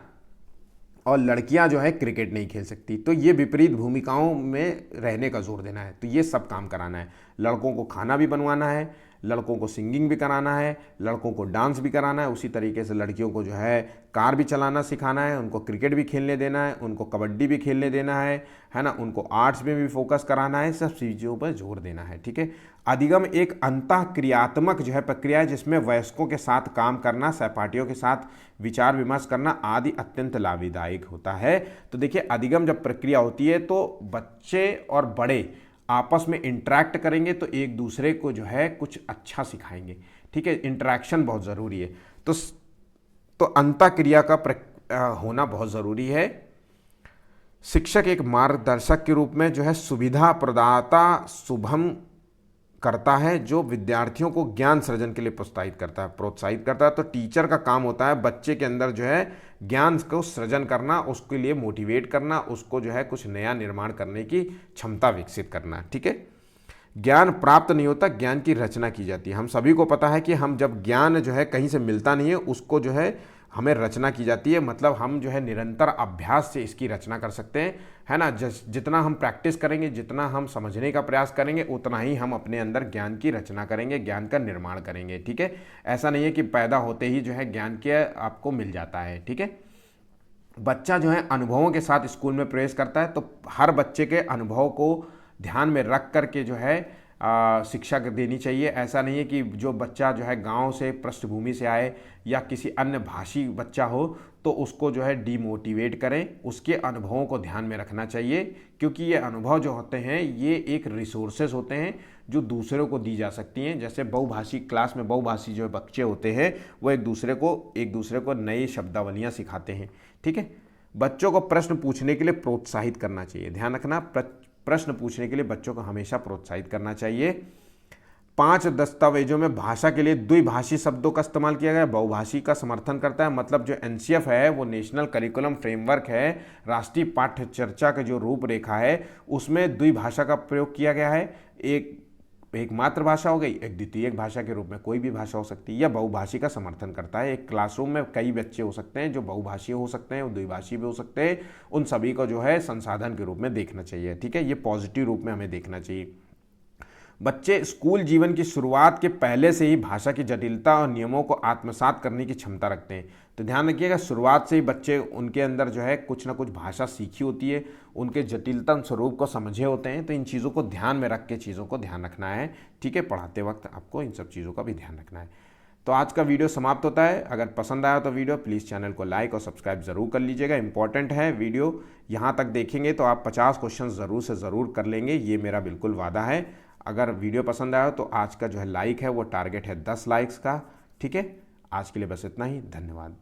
और लड़कियां जो है क्रिकेट नहीं खेल सकती। तो ये विपरीत भूमिकाओं में रहने का जोर देना है। तो ये सब काम कराना है, लड़कों को खाना भी बनवाना है, लड़कों को सिंगिंग भी कराना है, लड़कों को डांस भी कराना है, उसी तरीके से लड़कियों को जो है कार भी चलाना सिखाना है, उनको क्रिकेट भी खेलने देना है, उनको कबड्डी भी खेलने देना है ना, उनको आर्ट्स में भी फोकस कराना है, सब चीज़ों पर जोर देना है। ठीक है, अधिगम एक अंतःक्रियात्मक जो है प्रक्रिया है जिसमें वयस्कों के साथ काम करना, सहपाठियों के साथ विचार विमर्श करना आदि अत्यंत लाभदायक होता है। तो देखिए, अधिगम जब प्रक्रिया होती है तो बच्चे और बड़े आपस में इंटरेक्ट करेंगे तो एक दूसरे को जो है कुछ अच्छा सिखाएंगे। ठीक है, इंटरेक्शन बहुत ज़रूरी है। तो अंतःक्रिया का होना बहुत ज़रूरी है। शिक्षक एक मार्गदर्शक के रूप में जो है सुविधा प्रदाता शुभम करता है, जो विद्यार्थियों को ज्ञान सृजन के लिए प्रोत्साहित करता है। तो टीचर का काम होता है बच्चे के अंदर जो है ज्ञान को सृजन करना, उसके लिए मोटिवेट करना, उसको जो है कुछ नया निर्माण करने की क्षमता विकसित करना। ठीक है, ज्ञान प्राप्त नहीं होता, ज्ञान की रचना की जाती है। हम सभी को पता है कि हम जब ज्ञान जो है कहीं से मिलता नहीं है, उसको जो है हमें रचना की जाती है, मतलब हम जो है निरंतर अभ्यास से इसकी रचना कर सकते हैं, है ना। जितना हम प्रैक्टिस करेंगे, जितना हम समझने का प्रयास करेंगे, उतना ही हम अपने अंदर ज्ञान की रचना करेंगे, ज्ञान का निर्माण करेंगे। ठीक है, ऐसा नहीं है कि पैदा होते ही जो है ज्ञान के आपको मिल जाता है। ठीक है, बच्चा जो है अनुभवों के साथ स्कूल में प्रवेश करता है, तो हर बच्चे के अनुभव को ध्यान में रख करके जो है शिक्षा देनी चाहिए। ऐसा नहीं है कि जो बच्चा जो है गांव से पृष्ठभूमि से आए या किसी अन्य भाषी बच्चा हो तो उसको जो है डीमोटिवेट करें, उसके अनुभवों को ध्यान में रखना चाहिए, क्योंकि ये अनुभव जो होते हैं ये एक रिसोर्सेज होते हैं जो दूसरों को दी जा सकती हैं। जैसे बहुभाषी क्लास में बहुभाषी जो बच्चे होते हैं वो एक दूसरे को नई शब्दावलियाँ सिखाते हैं। ठीक है, बच्चों को प्रश्न पूछने के लिए प्रोत्साहित करना चाहिए। ध्यान रखना, प्रश्न पूछने के लिए बच्चों को हमेशा प्रोत्साहित करना चाहिए। 5 दस्तावेजों में भाषा के लिए द्विभाषी शब्दों का इस्तेमाल किया गया, बहुभाषी का समर्थन करता है। मतलब जो एनसीएफ है वो नेशनल करिकुलम फ्रेमवर्क है, राष्ट्रीय पाठ्य चर्चा का जो रूपरेखा है उसमें द्विभाषा का प्रयोग किया गया है। एक मातृभाषा हो गई, एक द्वितीयक भाषा के रूप में कोई भी भाषा हो सकती है, या बहुभाषी का समर्थन करता है। एक क्लासरूम में कई बच्चे हो सकते हैं जो बहुभाषी हो सकते हैं, द्विभाषी भी हो सकते हैं, उन सभी को जो है संसाधन के रूप में देखना चाहिए। ठीक है, ये पॉजिटिव रूप में हमें देखना चाहिए। बच्चे स्कूल जीवन की शुरुआत के पहले से ही भाषा की जटिलता और नियमों को आत्मसात करने की क्षमता रखते हैं। तो ध्यान रखिएगा, शुरुआत से ही बच्चे उनके अंदर जो है कुछ ना कुछ भाषा सीखी होती है, उनके जटिलतम स्वरूप को समझे होते हैं। तो इन चीज़ों को ध्यान में रख के चीज़ों को ध्यान रखना है। ठीक है, पढ़ाते वक्त आपको इन सब चीज़ों का भी ध्यान रखना है। तो आज का वीडियो समाप्त होता है। अगर पसंद आया तो वीडियो प्लीज़ चैनल को लाइक और सब्सक्राइब ज़रूर कर लीजिएगा। इंपॉर्टेंट है वीडियो, यहाँ तक देखेंगे तो आप 50 क्वेश्चन ज़रूर से ज़रूर कर लेंगे, ये मेरा बिल्कुल वादा है। अगर वीडियो पसंद आया तो आज का जो है लाइक है वो टारगेट है 10 लाइक्स का। ठीक है, आज के लिए बस इतना ही, धन्यवाद।